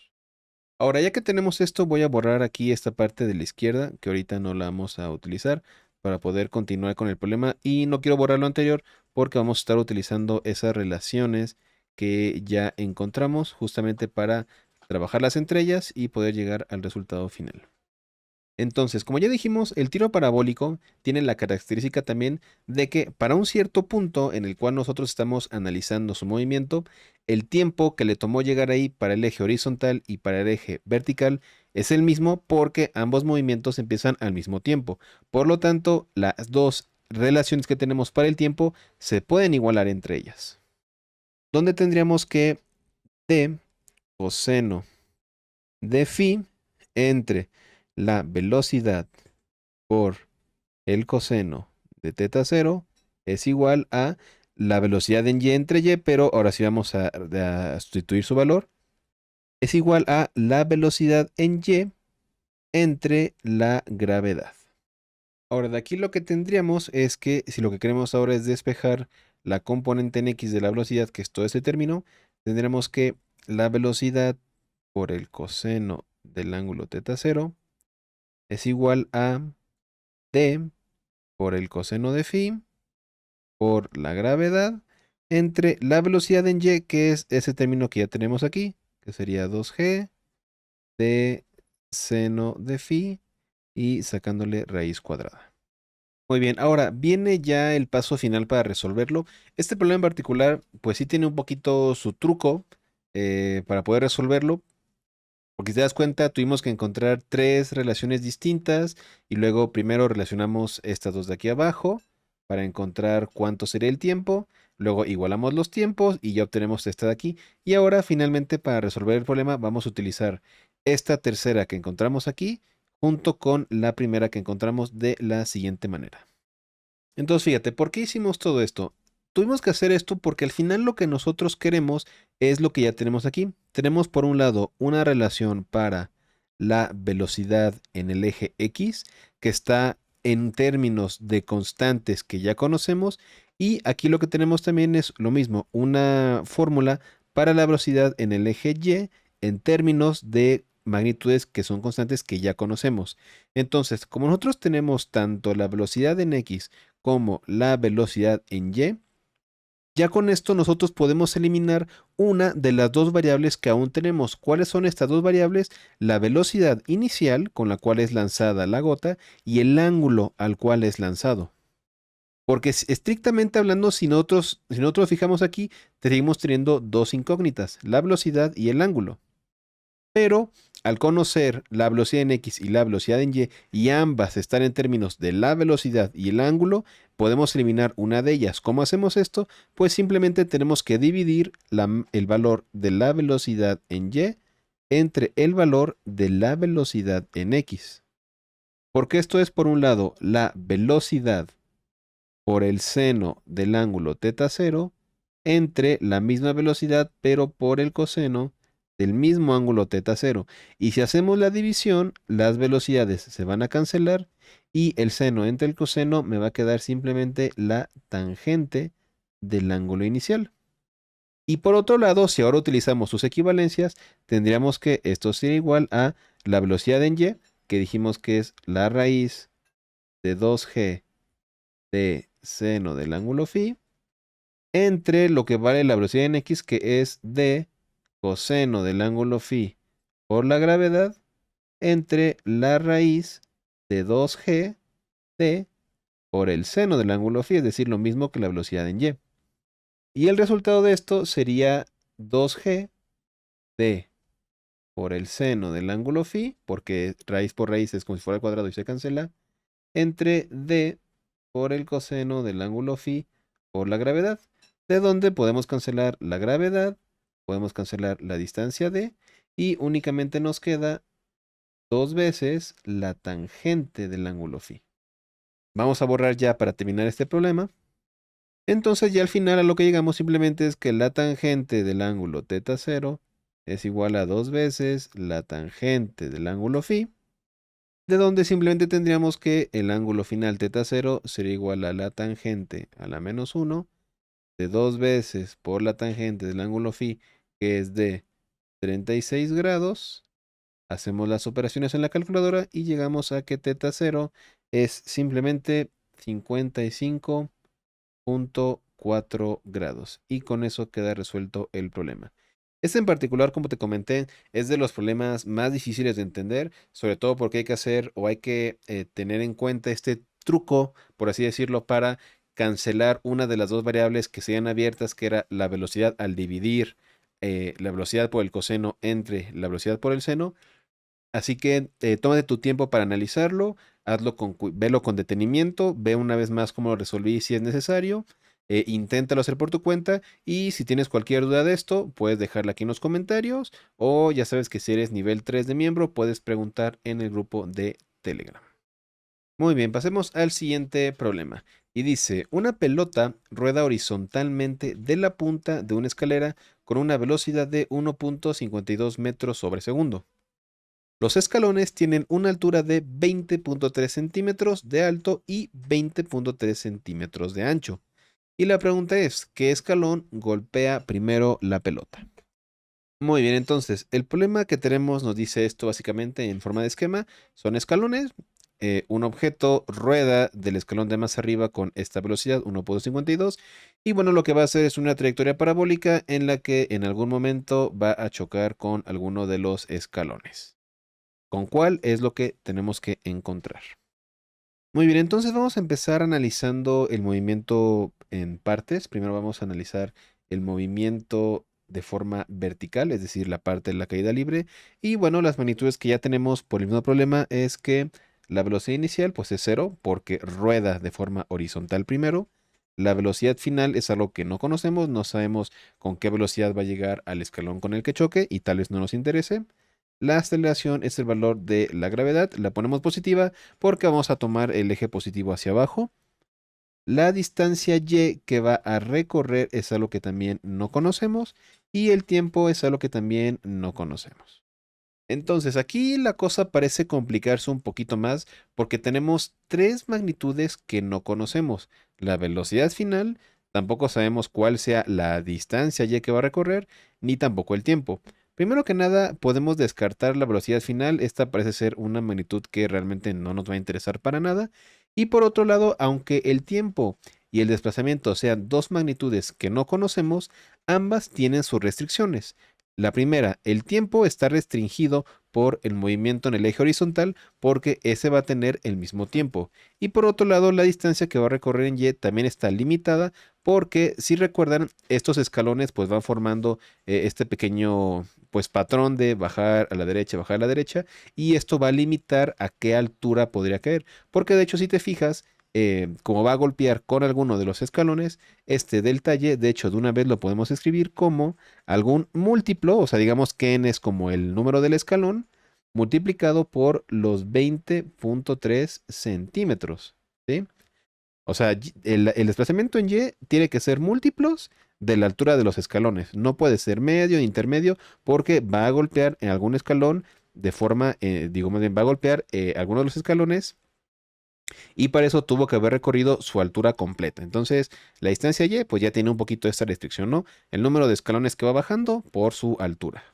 Ahora, ya que tenemos esto, voy a borrar aquí esta parte de la izquierda, que ahorita no la vamos a utilizar para poder continuar con el problema. Y no quiero borrar lo anterior porque vamos a estar utilizando esas relaciones que ya encontramos justamente para trabajarlas entre ellas y poder llegar al resultado final. Entonces, como ya dijimos, el tiro parabólico tiene la característica también de que para un cierto punto en el cual nosotros estamos analizando su movimiento, el tiempo que le tomó llegar ahí para el eje horizontal y para el eje vertical es el mismo porque ambos movimientos empiezan al mismo tiempo. Por lo tanto, las dos relaciones que tenemos para el tiempo se pueden igualar entre ellas. Donde tendríamos que d coseno de phi entre la velocidad por el coseno de θ 0 es igual a la velocidad en y entre y, pero ahora sí vamos a sustituir su valor. Es igual a la velocidad en y entre la gravedad. Ahora, de aquí lo que tendríamos es que si lo que queremos ahora es despejar la componente en x de la velocidad, que es todo ese término, tendremos que la velocidad por el coseno del ángulo θ 0 es igual a d por el coseno de phi por la gravedad entre la velocidad en y, que es ese término que ya tenemos aquí, que sería 2g de seno de phi y sacándole raíz cuadrada. Muy bien, ahora viene ya el paso final para resolverlo. Este problema en particular, pues sí tiene un poquito su truco para poder resolverlo. Porque si te das cuenta, tuvimos que encontrar tres relaciones distintas y luego primero relacionamos estas dos de aquí abajo para encontrar cuánto sería el tiempo. Luego igualamos los tiempos y ya obtenemos esta de aquí. Y ahora finalmente para resolver el problema vamos a utilizar esta tercera que encontramos aquí junto con la primera que encontramos de la siguiente manera. Entonces, fíjate, ¿por qué hicimos todo esto? Tuvimos que hacer esto porque al final lo que nosotros queremos es lo que ya tenemos aquí. Tenemos por un lado una relación para la velocidad en el eje X, que está en términos de constantes que ya conocemos, y aquí lo que tenemos también es lo mismo, una fórmula para la velocidad en el eje Y en términos de magnitudes que son constantes que ya conocemos. Entonces, como nosotros tenemos tanto la velocidad en X como la velocidad en y, ya con esto nosotros podemos eliminar una de las dos variables que aún tenemos. ¿Cuáles son estas dos variables? La velocidad inicial con la cual es lanzada la gota y el ángulo al cual es lanzado. Porque estrictamente hablando, si nosotros fijamos aquí, seguimos teniendo dos incógnitas, la velocidad y el ángulo. Pero al conocer la velocidad en X y la velocidad en y ambas están en términos de la velocidad y el ángulo, podemos eliminar una de ellas. ¿Cómo hacemos esto? Pues simplemente tenemos que dividir el valor de la velocidad en Y entre el valor de la velocidad en X. Porque esto es, por un lado, la velocidad por el seno del ángulo θ 0 entre la misma velocidad, pero por el coseno del mismo ángulo θ 0. Y si hacemos la división, las velocidades se van a cancelar y el seno entre el coseno me va a quedar simplemente la tangente del ángulo inicial. Y por otro lado, si ahora utilizamos sus equivalencias, tendríamos que esto sería igual a la velocidad en y, que dijimos que es la raíz de 2g de seno del ángulo phi, entre lo que vale la velocidad en x, que es d coseno del ángulo phi por la gravedad entre la raíz de 2g t por el seno del ángulo phi, es decir, lo mismo que la velocidad en y. Y el resultado de esto sería 2g t por el seno del ángulo phi, porque raíz por raíz es como si fuera al cuadrado y se cancela, entre d por el coseno del ángulo phi por la gravedad, de donde podemos cancelar la gravedad, podemos cancelar la distancia d, y únicamente nos queda 2 veces la tangente del ángulo phi. Vamos a borrar ya para terminar este problema. Entonces ya al final a lo que llegamos simplemente es que la tangente del ángulo θ0 es igual a 2 veces la tangente del ángulo phi, de donde simplemente tendríamos que el ángulo final θ0 sería igual a la tangente a la menos 1 de 2 veces por la tangente del ángulo phi, que es de 36 grados. Hacemos las operaciones en la calculadora y llegamos a que θ0 es simplemente 55.4 grados. Y con eso queda resuelto el problema. Este en particular, como te comenté, es de los problemas más difíciles de entender, sobre todo porque hay que hacer o hay que tener en cuenta este truco, por así decirlo, para cancelar una de las dos variables que sean abiertas, que era la velocidad al dividir la velocidad por el coseno entre la velocidad por el seno. Así que tómate tu tiempo para analizarlo, velo con detenimiento, ve una vez más cómo lo resolví si es necesario, inténtalo hacer por tu cuenta y si tienes cualquier duda de esto, puedes dejarla aquí en los comentarios o ya sabes que si eres nivel 3 de miembro, puedes preguntar en el grupo de Telegram. Muy bien, pasemos al siguiente problema. Y dice, una pelota rueda horizontalmente de la punta de una escalera con una velocidad de 1.52 metros sobre segundo. Los escalones tienen una altura de 20.3 centímetros de alto y 20.3 centímetros de ancho. Y la pregunta es, ¿qué escalón golpea primero la pelota? Muy bien, entonces, el problema que tenemos nos dice esto básicamente en forma de esquema. Son escalones. Un objeto rueda del escalón de más arriba con esta velocidad, 1.52. Y bueno, lo que va a hacer es una trayectoria parabólica en la que en algún momento va a chocar con alguno de los escalones. ¿Con cuál es lo que tenemos que encontrar? Muy bien, entonces vamos a empezar analizando el movimiento en partes. Primero vamos a analizar el movimiento de forma vertical, es decir, la parte de la caída libre. Y bueno, las magnitudes que ya tenemos por el mismo problema es que la velocidad inicial pues es 0 porque rueda de forma horizontal primero. La velocidad final es algo que no conocemos, no sabemos con qué velocidad va a llegar al escalón con el que choque y tal vez no nos interese. La aceleración es el valor de la gravedad, la ponemos positiva porque vamos a tomar el eje positivo hacia abajo. La distancia y que va a recorrer es algo que también no conocemos y el tiempo es algo que también no conocemos. Entonces aquí la cosa parece complicarse un poquito más porque tenemos tres magnitudes que no conocemos. La velocidad final, tampoco sabemos cuál sea la distancia y que va a recorrer, ni tampoco el tiempo. Primero que nada, podemos descartar la velocidad final. Esta parece ser una magnitud que realmente no nos va a interesar para nada. Y por otro lado, aunque el tiempo y el desplazamiento sean dos magnitudes que no conocemos, ambas tienen sus restricciones. La primera, el tiempo está restringido por el movimiento en el eje horizontal porque ese va a tener el mismo tiempo. Y por otro lado, la distancia que va a recorrer en Y también está limitada porque si recuerdan, estos escalones pues van formando este pequeño pues patrón de bajar a la derecha, bajar a la derecha, y esto va a limitar a qué altura podría caer. Porque de hecho, si te fijas, como va a golpear con alguno de los escalones, este del talle, de hecho, de una vez lo podemos escribir como algún múltiplo, o sea, digamos que n es como el número del escalón, multiplicado por los 20.3 centímetros, ¿sí? O sea, el desplazamiento en Y tiene que ser múltiplos de la altura de los escalones. No puede ser medio ni intermedio porque va a golpear en algún escalón de forma, digo más bien, va a golpear alguno de los escalones y para eso tuvo que haber recorrido su altura completa. Entonces, la distancia Y pues ya tiene un poquito esta restricción, ¿no? El número de escalones que va bajando por su altura.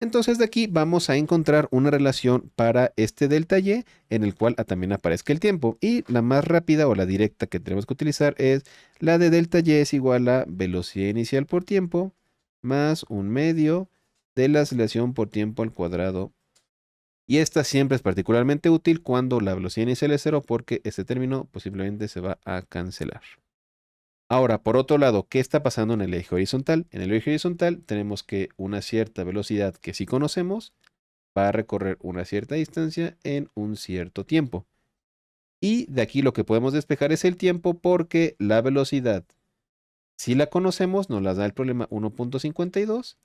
Entonces de aquí vamos a encontrar una relación para este delta Y en el cual también aparezca el tiempo. Y la más rápida o la directa que tenemos que utilizar es la de delta Y es igual a velocidad inicial por tiempo más 1/2 de la aceleración por tiempo al cuadrado. Y esta siempre es particularmente útil cuando la velocidad inicial es 0 porque este término posiblemente se va a cancelar. Ahora, por otro lado, ¿qué está pasando en el eje horizontal? En el eje horizontal tenemos que una cierta velocidad que sí conocemos va a recorrer una cierta distancia en un cierto tiempo. Y de aquí lo que podemos despejar es el tiempo porque la velocidad, si la conocemos, nos la da el problema 1.52.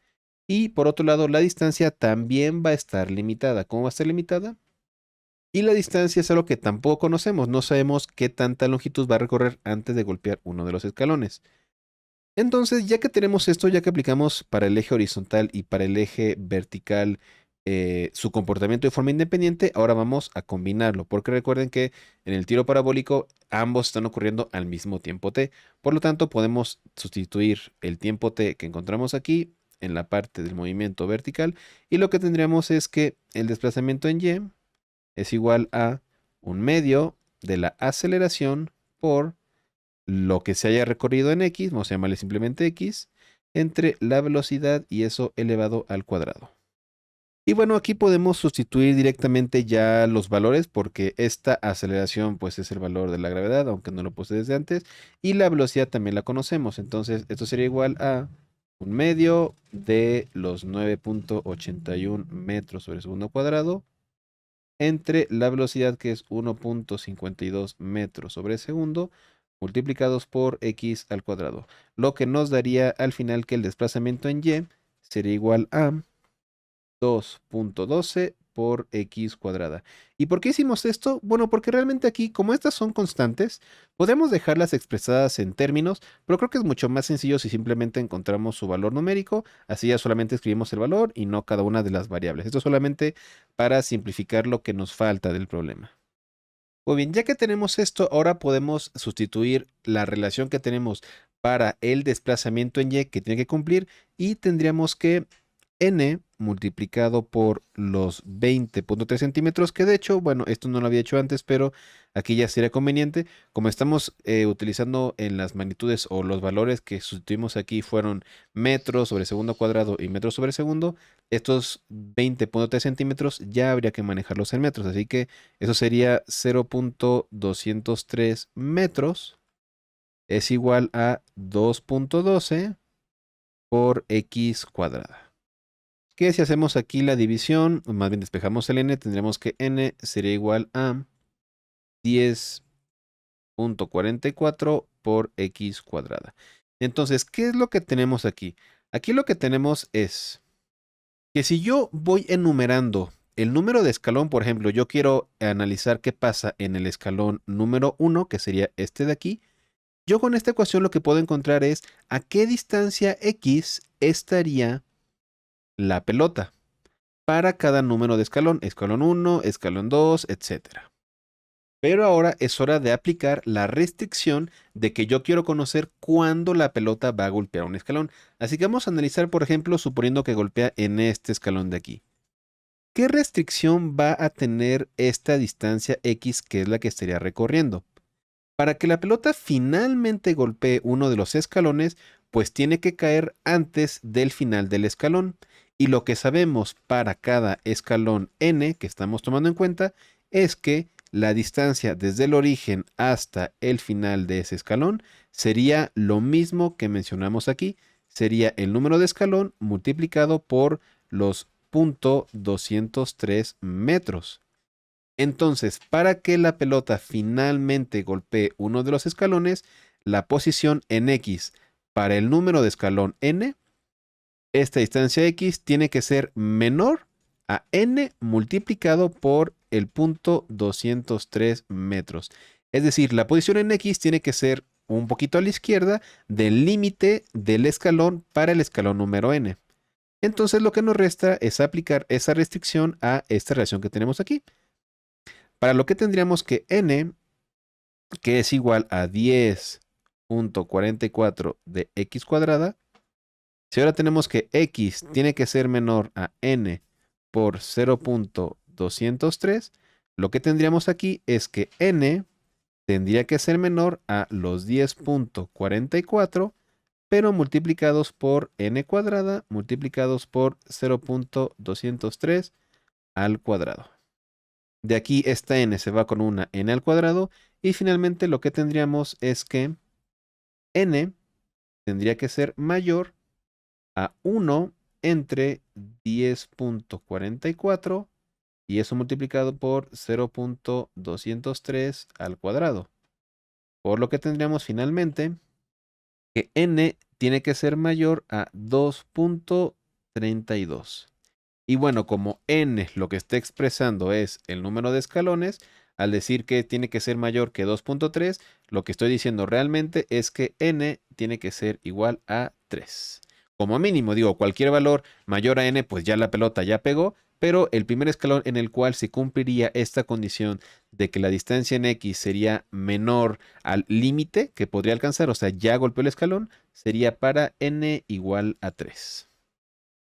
Y por otro lado, la distancia también va a estar limitada. ¿Cómo va a estar limitada? Y la distancia es algo que tampoco conocemos. No sabemos qué tanta longitud va a recorrer antes de golpear uno de los escalones. Entonces, ya que tenemos esto, ya que aplicamos para el eje horizontal y para el eje vertical su comportamiento de forma independiente, ahora vamos a combinarlo, porque recuerden que en el tiro parabólico ambos están ocurriendo al mismo tiempo t. Por lo tanto, podemos sustituir el tiempo t que encontramos aquí en la parte del movimiento vertical y lo que tendríamos es que el desplazamiento en y es igual a 1/2 de la aceleración por lo que se haya recorrido en x, vamos a llamarle simplemente x, entre la velocidad y eso elevado al cuadrado. Y bueno, aquí podemos sustituir directamente ya los valores porque esta aceleración pues es el valor de la gravedad, aunque no lo puse desde antes, y la velocidad también la conocemos. Entonces esto sería igual a 1/2 de los 9.81 metros sobre segundo cuadrado entre la velocidad que es 1.52 metros sobre segundo multiplicados por x al cuadrado, lo que nos daría al final que el desplazamiento en y sería igual a 2.12 por x cuadrada. ¿Y por qué hicimos esto? Bueno, porque realmente aquí, como estas son constantes, podemos dejarlas expresadas en términos, pero creo que es mucho más sencillo si simplemente encontramos su valor numérico, así ya solamente escribimos el valor y no cada una de las variables. Esto solamente para simplificar lo que nos falta del problema. Muy bien, ya que tenemos esto, ahora podemos sustituir la relación que tenemos para el desplazamiento en y que tiene que cumplir y tendríamos que n multiplicado por los 20.3 centímetros, que de hecho, bueno, esto no lo había hecho antes, pero aquí ya sería conveniente. Como estamos utilizando en las magnitudes o los valores que sustituimos aquí fueron metros sobre segundo cuadrado y metros sobre segundo, estos 20.3 centímetros ya habría que manejarlos en metros, así que eso sería 0.203 metros es igual a 2.12 por x cuadrada. Que si hacemos aquí la división, o más bien despejamos el n, tendremos que n sería igual a 10.44 por x cuadrada. Entonces, ¿qué es lo que tenemos aquí? Aquí lo que tenemos es que si yo voy enumerando el número de escalón, por ejemplo, yo quiero analizar qué pasa en el escalón número 1, que sería este de aquí, yo con esta ecuación lo que puedo encontrar es a qué distancia x estaría la pelota para cada número de escalón 1, escalón 2, etcétera. Pero ahora es hora de aplicar la restricción de que yo quiero conocer cuándo la pelota va a golpear un escalón. Así que vamos a analizar, por ejemplo, suponiendo que golpea en este escalón de aquí. ¿Qué restricción va a tener esta distancia x que es la que estaría recorriendo? Para que la pelota finalmente golpee uno de los escalones, pues tiene que caer antes del final del escalón. Y lo que sabemos para cada escalón n que estamos tomando en cuenta es que la distancia desde el origen hasta el final de ese escalón sería lo mismo que mencionamos aquí. Sería el número de escalón multiplicado por los 0.203 metros. Entonces, para que la pelota finalmente golpee uno de los escalones, la posición en x para el número de escalón n, esta distancia x tiene que ser menor a n multiplicado por el punto 203 metros. Es decir, la posición en x tiene que ser un poquito a la izquierda del límite del escalón para el escalón número n. Entonces, lo que nos resta es aplicar esa restricción a esta relación que tenemos aquí. Para lo que tendríamos que n, que es igual a 10.44 de x cuadrada, si ahora tenemos que x tiene que ser menor a n por 0.203, lo que tendríamos aquí es que n tendría que ser menor a los 10.44, pero multiplicados por n cuadrada, multiplicados por 0.203 al cuadrado. De aquí esta n se va con una n al cuadrado y finalmente lo que tendríamos es que n tendría que ser mayor a 1 entre 10.44 y eso multiplicado por 0.203 al cuadrado. Por lo que tendríamos finalmente que n tiene que ser mayor a 2.32. Y bueno, como n lo que está expresando es el número de escalones, al decir que tiene que ser mayor que 2.3, lo que estoy diciendo realmente es que n tiene que ser igual a 3. Como mínimo, digo, cualquier valor mayor a n, pues ya la pelota ya pegó, pero el primer escalón en el cual se cumpliría esta condición de que la distancia en x sería menor al límite que podría alcanzar, o sea, ya golpeó el escalón, sería para n igual a 3.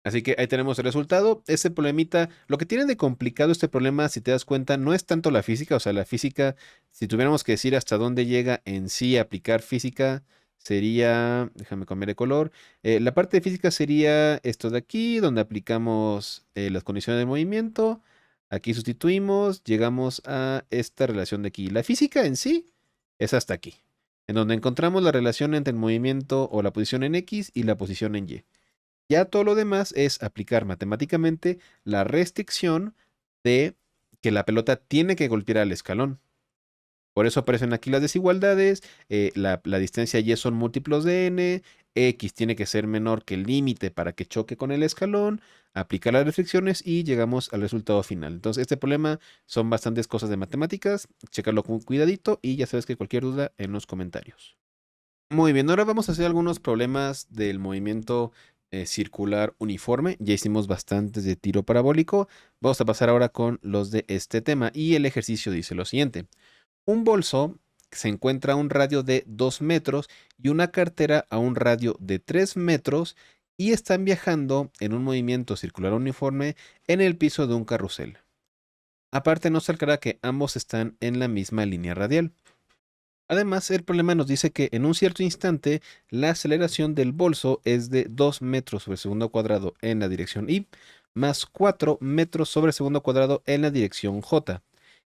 Así que ahí tenemos el resultado. Ese problemita, lo que tiene de complicado este problema, si te das cuenta, no es tanto la física. O sea, la física, si tuviéramos que decir hasta dónde llega en sí aplicar física, sería, déjame cambiar de color. La parte de física sería esto de aquí, donde aplicamos las condiciones del movimiento. Aquí sustituimos, llegamos a esta relación de aquí. La física en sí es hasta aquí, en donde encontramos la relación entre el movimiento o la posición en X y la posición en Y. Ya todo lo demás es aplicar matemáticamente la restricción de que la pelota tiene que golpear al escalón. Por eso aparecen aquí las desigualdades, la distancia y son múltiplos de n, x tiene que ser menor que el límite para que choque con el escalón, aplicar las restricciones y llegamos al resultado final. Entonces este problema son bastantes cosas de matemáticas, checarlo con cuidadito y ya sabes que cualquier duda en los comentarios. Muy bien, ahora vamos a hacer algunos problemas del movimiento circular uniforme. Ya hicimos bastantes de tiro parabólico. Vamos a pasar ahora con los de este tema. Y el ejercicio dice lo siguiente. Un bolso se encuentra a un radio de 2 metros y una cartera a un radio de 3 metros y están viajando en un movimiento circular uniforme en el piso de un carrusel. Aparte nos sacará que ambos están en la misma línea radial. Además, el problema nos dice que en un cierto instante la aceleración del bolso es de 2 metros sobre segundo cuadrado en la dirección Y más 4 metros sobre segundo cuadrado en la dirección J.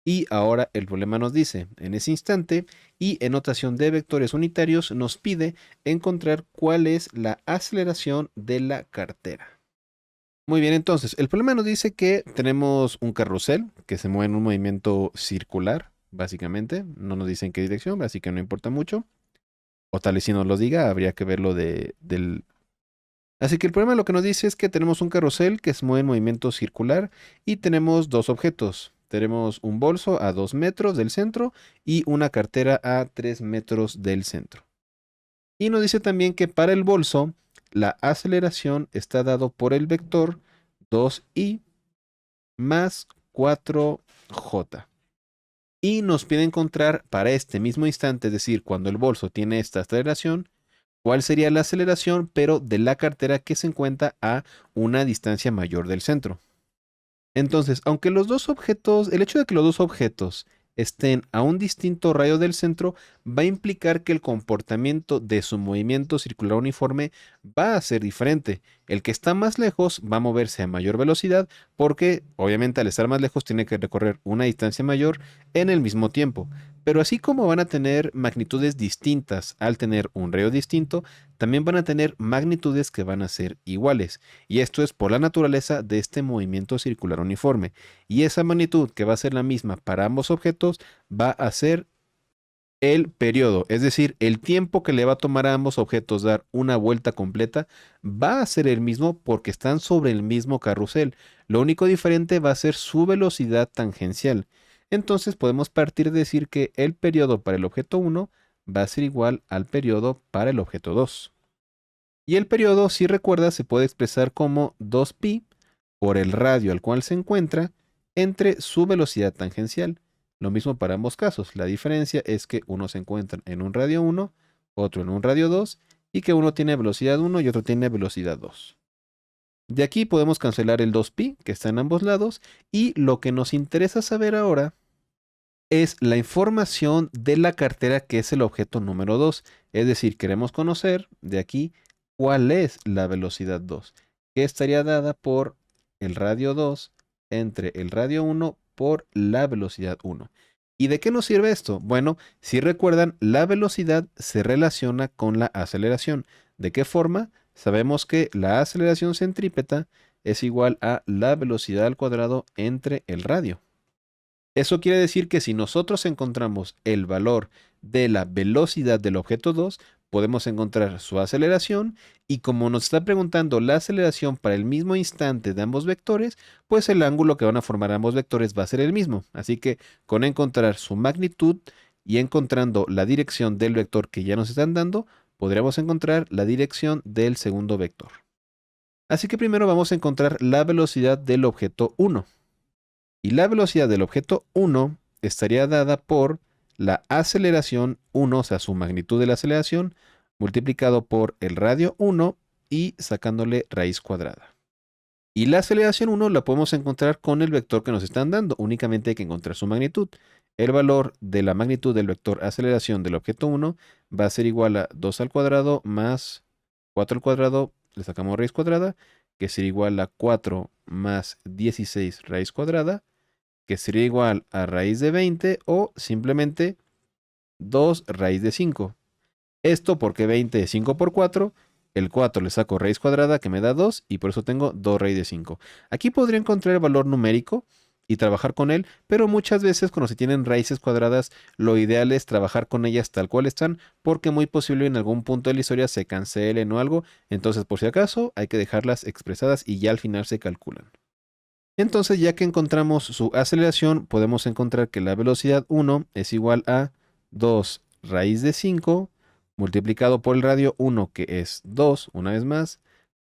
Y ahora el problema nos dice, en ese instante y en notación de vectores unitarios nos pide encontrar cuál es la aceleración de la cartera. Muy bien, entonces, el problema nos dice que tenemos un carrusel que se mueve en un movimiento circular, básicamente. No nos dice en qué dirección, así que no importa mucho. O tal vez si nos lo diga, habría que verlo del... Así que el problema lo que nos dice es que tenemos un carrusel que se mueve en movimiento circular y tenemos dos objetos. Tenemos un bolso a 2 metros del centro y una cartera a 3 metros del centro. Y nos dice también que para el bolso, la aceleración está dado por el vector 2i más 4j. Y nos pide encontrar para este mismo instante, es decir, cuando el bolso tiene esta aceleración, cuál sería la aceleración, pero de la cartera que se encuentra a una distancia mayor del centro. Entonces, aunque los dos objetos, el hecho de que los dos objetos estén a un distinto radio del centro, va a implicar que el comportamiento de su movimiento circular uniforme va a ser diferente. El que está más lejos va a moverse a mayor velocidad porque, obviamente, al estar más lejos tiene que recorrer una distancia mayor en el mismo tiempo. Pero así como van a tener magnitudes distintas al tener un radio distinto, también van a tener magnitudes que van a ser iguales. Y esto es por la naturaleza de este movimiento circular uniforme. Y esa magnitud que va a ser la misma para ambos objetos va a ser el periodo, es decir, el tiempo que le va a tomar a ambos objetos dar una vuelta completa va a ser el mismo porque están sobre el mismo carrusel. Lo único diferente va a ser su velocidad tangencial. Entonces podemos partir de decir que el periodo para el objeto 1 va a ser igual al periodo para el objeto 2. Y el periodo, si recuerdas, se puede expresar como 2pi por el radio al cual se encuentra entre su velocidad tangencial. Lo mismo para ambos casos. La diferencia es que uno se encuentra en un radio 1, otro en un radio 2, y que uno tiene velocidad 1 y otro tiene velocidad 2. De aquí podemos cancelar el 2pi, que está en ambos lados, y lo que nos interesa saber ahora es la información de la cartera que es el objeto número 2. Es decir, queremos conocer de aquí cuál es la velocidad 2, que estaría dada por el radio 2 entre el radio 1 por la velocidad 1. ¿Y de qué nos sirve esto? Bueno, si recuerdan, la velocidad se relaciona con la aceleración. ¿De qué forma? Sabemos que la aceleración centrípeta es igual a la velocidad al cuadrado entre el radio. Eso quiere decir que si nosotros encontramos el valor de la velocidad del objeto 2, podemos encontrar su aceleración y como nos está preguntando la aceleración para el mismo instante de ambos vectores, pues el ángulo que van a formar ambos vectores va a ser el mismo. Así que con encontrar su magnitud y encontrando la dirección del vector que ya nos están dando, podremos encontrar la dirección del segundo vector. Así que primero vamos a encontrar la velocidad del objeto 1. Y la velocidad del objeto 1 estaría dada por la aceleración 1, o sea, su magnitud de la aceleración, multiplicado por el radio 1 y sacándole raíz cuadrada. Y la aceleración 1 la podemos encontrar con el vector que nos están dando. Únicamente hay que encontrar su magnitud. El valor de la magnitud del vector aceleración del objeto 1 va a ser igual a 2 al cuadrado más 4 al cuadrado, le sacamos raíz cuadrada, que sería igual a 4 más 16 raíz cuadrada, que sería igual a raíz de 20 o simplemente 2 raíz de 5. Esto porque 20 es 5 por 4, el 4 le saco raíz cuadrada que me da 2 y por eso tengo 2 raíz de 5. Aquí podría encontrar el valor numérico y trabajar con él, pero muchas veces cuando se tienen raíces cuadradas, lo ideal es trabajar con ellas tal cual están, porque muy posible en algún punto de la historia se cancelen o algo, entonces por si acaso hay que dejarlas expresadas y ya al final se calculan. Entonces, ya que encontramos su aceleración, podemos encontrar que la velocidad 1 es igual a 2 raíz de 5 multiplicado por el radio 1, que es 2, una vez más,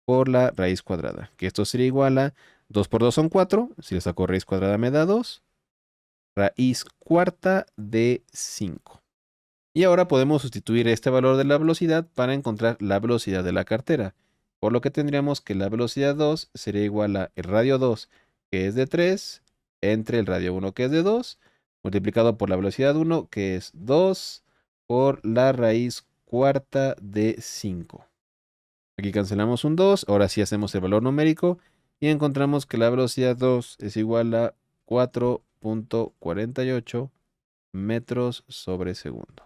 por la raíz cuadrada, que esto sería igual a 2 por 2 son 4, si le saco raíz cuadrada me da 2, raíz cuarta de 5. Y ahora podemos sustituir este valor de la velocidad para encontrar la velocidad de la cartera. Por lo que tendríamos que la velocidad 2 sería igual a el radio 2, que es de 3, entre el radio 1, que es de 2, multiplicado por la velocidad 1, que es 2, por la raíz cuarta de 5. Aquí cancelamos un 2, ahora sí hacemos el valor numérico y encontramos que la velocidad 2 es igual a 4.48 metros sobre segundo.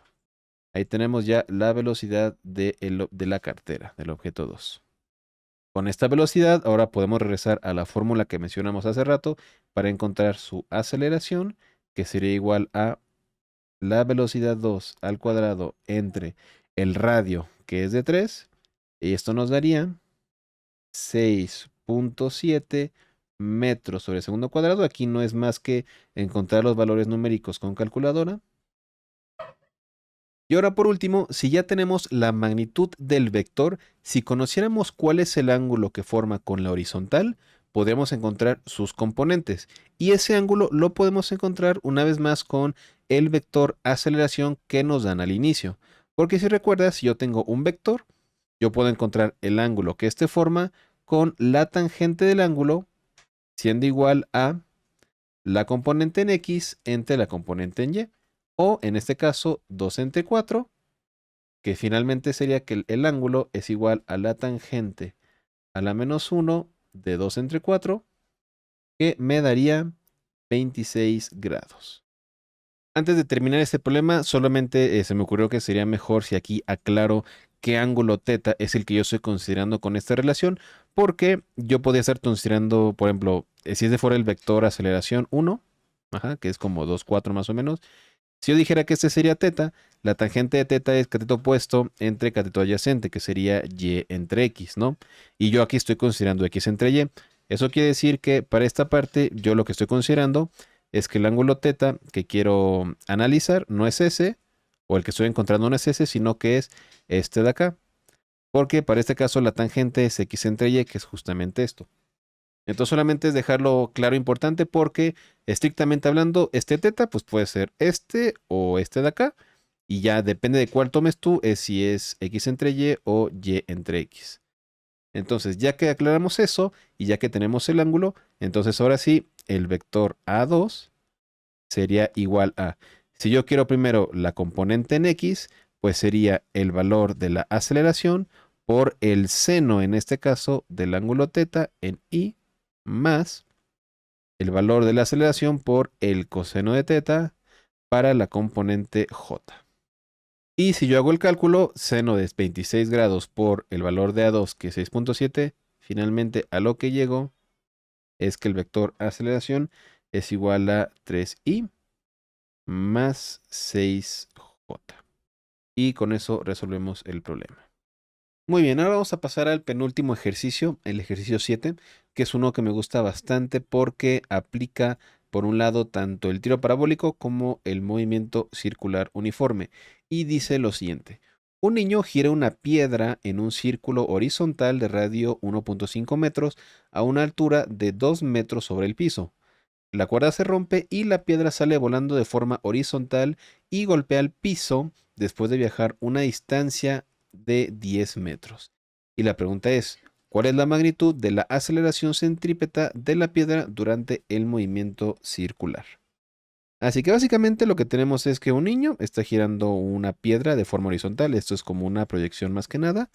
Ahí tenemos ya la velocidad de la cartera, del objeto 2. Con esta velocidad, ahora podemos regresar a la fórmula que mencionamos hace rato para encontrar su aceleración, que sería igual a la velocidad 2 al cuadrado entre el radio, que es de 3, y esto nos daría 6.7 metros sobre segundo cuadrado. Aquí no es más que encontrar los valores numéricos con calculadora. Y ahora por último, si ya tenemos la magnitud del vector, si conociéramos cuál es el ángulo que forma con la horizontal, podríamos encontrar sus componentes. Y ese ángulo lo podemos encontrar una vez más con el vector aceleración que nos dan al inicio. Porque si recuerdas, si yo tengo un vector, yo puedo encontrar el ángulo que éste forma con la tangente del ángulo siendo igual a la componente en X entre la componente en Y. O en este caso 2 entre 4, que finalmente sería que el ángulo es igual a la tangente a la menos 1 de 2 entre 4, que me daría 26 grados. Antes de terminar este problema, solamente se me ocurrió que sería mejor si aquí aclaro qué ángulo teta es el que yo estoy considerando con esta relación, porque yo podría estar considerando, por ejemplo, si es de fuera el vector aceleración 1, que es como 2, 4 más o menos. Si yo dijera que este sería teta, la tangente de teta es cateto opuesto entre cateto adyacente, que sería y entre x, ¿no? Y yo aquí estoy considerando x entre y. Eso quiere decir que para esta parte yo lo que estoy considerando es que el ángulo teta que quiero analizar no es ese, o el que estoy encontrando no es ese, sino que es este de acá. Porque para este caso la tangente es x entre y, que es justamente esto. Entonces solamente es dejarlo claro e importante porque estrictamente hablando, este teta pues puede ser este o este de acá. Y ya depende de cuál tomes tú, es si es x entre y o y entre x. Entonces ya que aclaramos eso y ya que tenemos el ángulo, entonces ahora sí el vector A2 sería igual a, si yo quiero primero la componente en X, pues sería el valor de la aceleración por el seno, en este caso, del ángulo teta en Y, más el valor de la aceleración por el coseno de teta para la componente J. Y si yo hago el cálculo, seno de 26 grados por el valor de A2, que es 6.7, finalmente a lo que llego es que el vector aceleración es igual a 3i más 6j. Y con eso resolvemos el problema. Muy bien, ahora vamos a pasar al penúltimo ejercicio, el ejercicio 7, que es uno que me gusta bastante porque aplica, por un lado, tanto el tiro parabólico como el movimiento circular uniforme. Y dice lo siguiente: un niño gira una piedra en un círculo horizontal de radio 1.5 metros a una altura de 2 metros sobre el piso. La cuerda se rompe y la piedra sale volando de forma horizontal y golpea el piso después de viajar una distancia de 10 metros. Y la pregunta es, ¿cuál es la magnitud de la aceleración centrípeta de la piedra durante el movimiento circular? Así que básicamente lo que tenemos es que un niño está girando una piedra de forma horizontal, esto es como una proyección más que nada,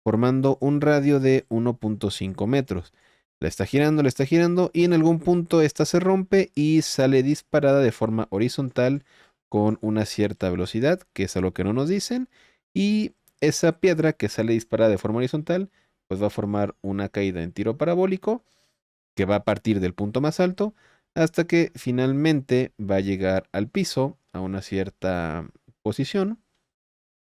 formando un radio de 1.5 metros. La está girando y en algún punto esta se rompe y sale disparada de forma horizontal con una cierta velocidad, que es algo que no nos dicen. Y esa piedra que sale disparada de forma horizontal, pues va a formar una caída en tiro parabólico que va a partir del punto más alto hasta que finalmente va a llegar al piso a una cierta posición,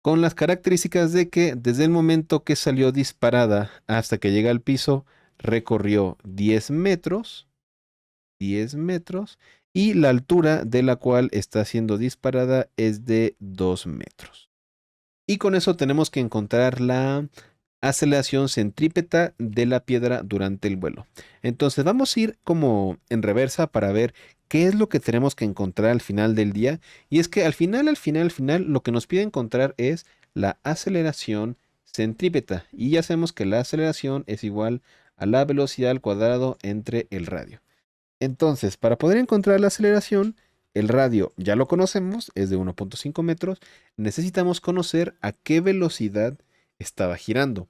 con las características de que desde el momento que salió disparada hasta que llega al piso, recorrió 10 metros, 10 metros, y la altura de la cual está siendo disparada es de 2 metros. Y con eso tenemos que encontrar la aceleración centrípeta de la piedra durante el vuelo. Entonces vamos a ir como en reversa para ver qué es lo que tenemos que encontrar al final del día. Y es que al final, lo que nos pide encontrar es la aceleración centrípeta. Y ya sabemos que la aceleración es igual a la velocidad al cuadrado entre el radio. Entonces, para poder encontrar la aceleración, el radio ya lo conocemos, es de 1.5 metros. Necesitamos conocer a qué velocidad estaba girando.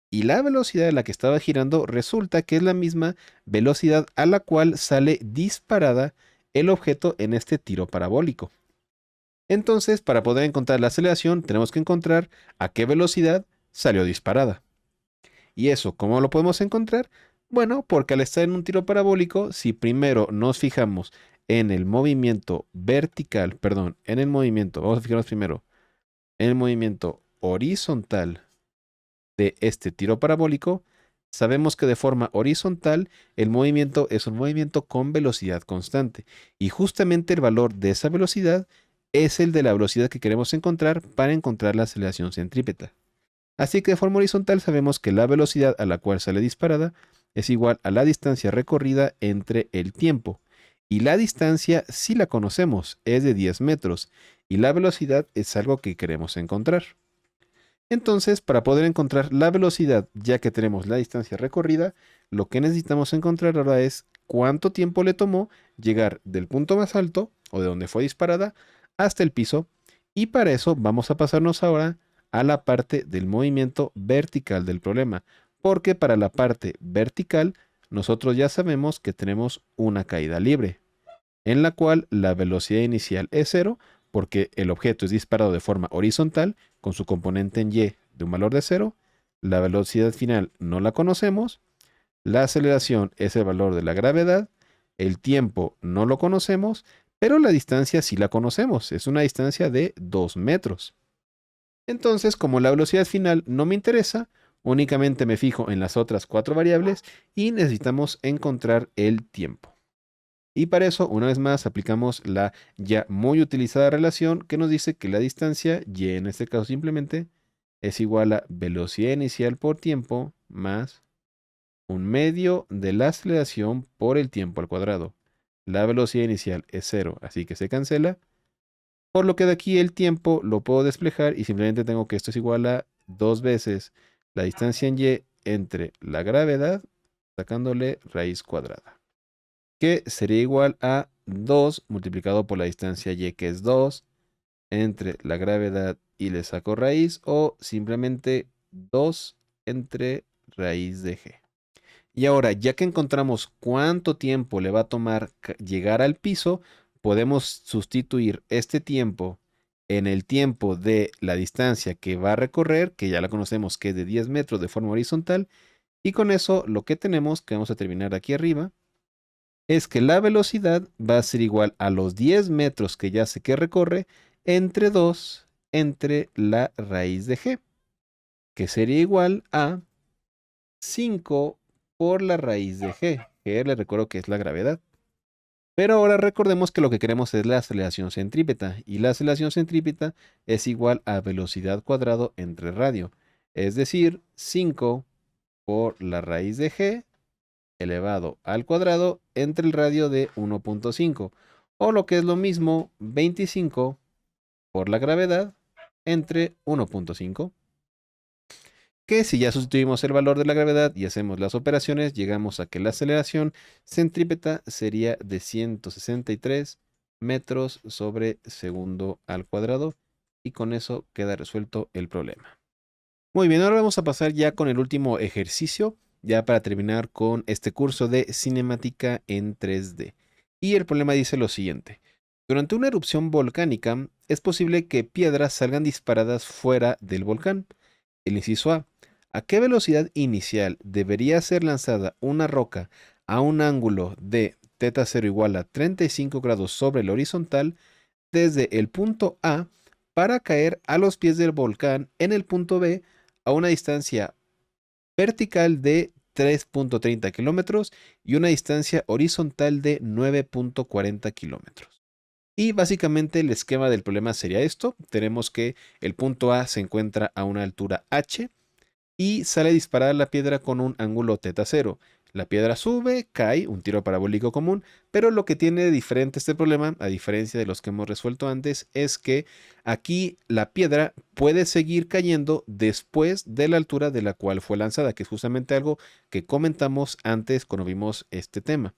Y la velocidad a la que estaba girando resulta que es la misma velocidad a la cual sale disparada el objeto en este tiro parabólico. Entonces, para poder encontrar la aceleración, tenemos que encontrar a qué velocidad salió disparada. ¿Y eso cómo lo podemos encontrar? Bueno, porque al estar en un tiro parabólico, si primero nos fijamos en el movimiento vertical, perdón, en el movimiento, vamos a fijarnos primero en el movimiento horizontal de este tiro parabólico, sabemos que de forma horizontal el movimiento es un movimiento con velocidad constante. Y justamente el valor de esa velocidad es el de la velocidad que queremos encontrar para encontrar la aceleración centrípeta. Así que de forma horizontal sabemos que la velocidad a la cual sale disparada es igual a la distancia recorrida entre el tiempo. Y la distancia sí la conocemos, es de 10 metros. Y la velocidad es algo que queremos encontrar. Entonces, para poder encontrar la velocidad, ya que tenemos la distancia recorrida, lo que necesitamos encontrar ahora es cuánto tiempo le tomó llegar del punto más alto, o de donde fue disparada, hasta el piso. Y para eso vamos a pasarnos ahora a la parte del movimiento vertical del problema, porque para la parte vertical nosotros ya sabemos que tenemos una caída libre, en la cual la velocidad inicial es cero, porque el objeto es disparado de forma horizontal con su componente en y de un valor de cero. La velocidad final no la conocemos. La aceleración es el valor de la gravedad. El tiempo no lo conocemos, pero la distancia sí la conocemos. Es una distancia de 2 metros. Entonces, como la velocidad final no me interesa, únicamente me fijo en las otras 4 variables y necesitamos encontrar el tiempo. Y para eso, una vez más, aplicamos la ya muy utilizada relación que nos dice que la distancia, y en este caso simplemente, es igual a velocidad inicial por tiempo más un medio de la aceleración por el tiempo al cuadrado. La velocidad inicial es cero, así que se cancela. Por lo que de aquí el tiempo lo puedo despejar y simplemente tengo que esto es igual a 2 veces la distancia en y entre la gravedad, sacándole raíz cuadrada, que sería igual a 2 multiplicado por la distancia y, que es 2, entre la gravedad y le saco raíz, o simplemente 2 entre raíz de g. Y ahora, ya que encontramos cuánto tiempo le va a tomar llegar al piso, podemos sustituir este tiempo en el tiempo de la distancia que va a recorrer, que ya la conocemos que es de 10 metros de forma horizontal, y con eso lo que tenemos, que vamos a terminar aquí arriba, es que la velocidad va a ser igual a los 10 metros que ya sé que recorre, entre 2 entre la raíz de g, que sería igual a 5 por la raíz de g, que les recuerdo que es la gravedad. Pero ahora recordemos que lo que queremos es la aceleración centrípeta, y la aceleración centrípeta es igual a velocidad cuadrado entre radio, es decir, 5 por la raíz de g elevado al cuadrado entre el radio de 1.5, o lo que es lo mismo, 25 por la gravedad entre 1.5. Que si ya sustituimos el valor de la gravedad y hacemos las operaciones, llegamos a que la aceleración centrípeta sería de 163 metros sobre segundo al cuadrado, y con eso queda resuelto el problema. Muy bien, ahora vamos a pasar ya con el último ejercicio, ya para terminar con este curso de cinemática en 3D. Y el problema dice lo siguiente: durante una erupción volcánica es posible que piedras salgan disparadas fuera del volcán. El inciso A: ¿a qué velocidad inicial debería ser lanzada una roca a un ángulo de θ0 igual a 35 grados sobre el horizontal desde el punto A para caer a los pies del volcán en el punto B a una distancia vertical de 3.30 kilómetros y una distancia horizontal de 9.40 kilómetros? Y básicamente el esquema del problema sería esto. Tenemos que el punto A se encuentra a una altura h y sale disparada la piedra con un ángulo θ0. La piedra sube, cae, un tiro parabólico común, pero lo que tiene de diferente este problema, a diferencia de los que hemos resuelto antes, es que aquí la piedra puede seguir cayendo después de la altura de la cual fue lanzada, que es justamente algo que comentamos antes cuando vimos este tema.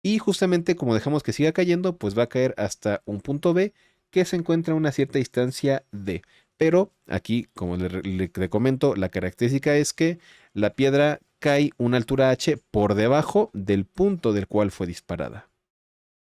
Y justamente como dejamos que siga cayendo, pues va a caer hasta un punto B que se encuentra a una cierta distancia D. Pero aquí, como le comento, la característica es que la piedra cae una altura h por debajo del punto del cual fue disparada.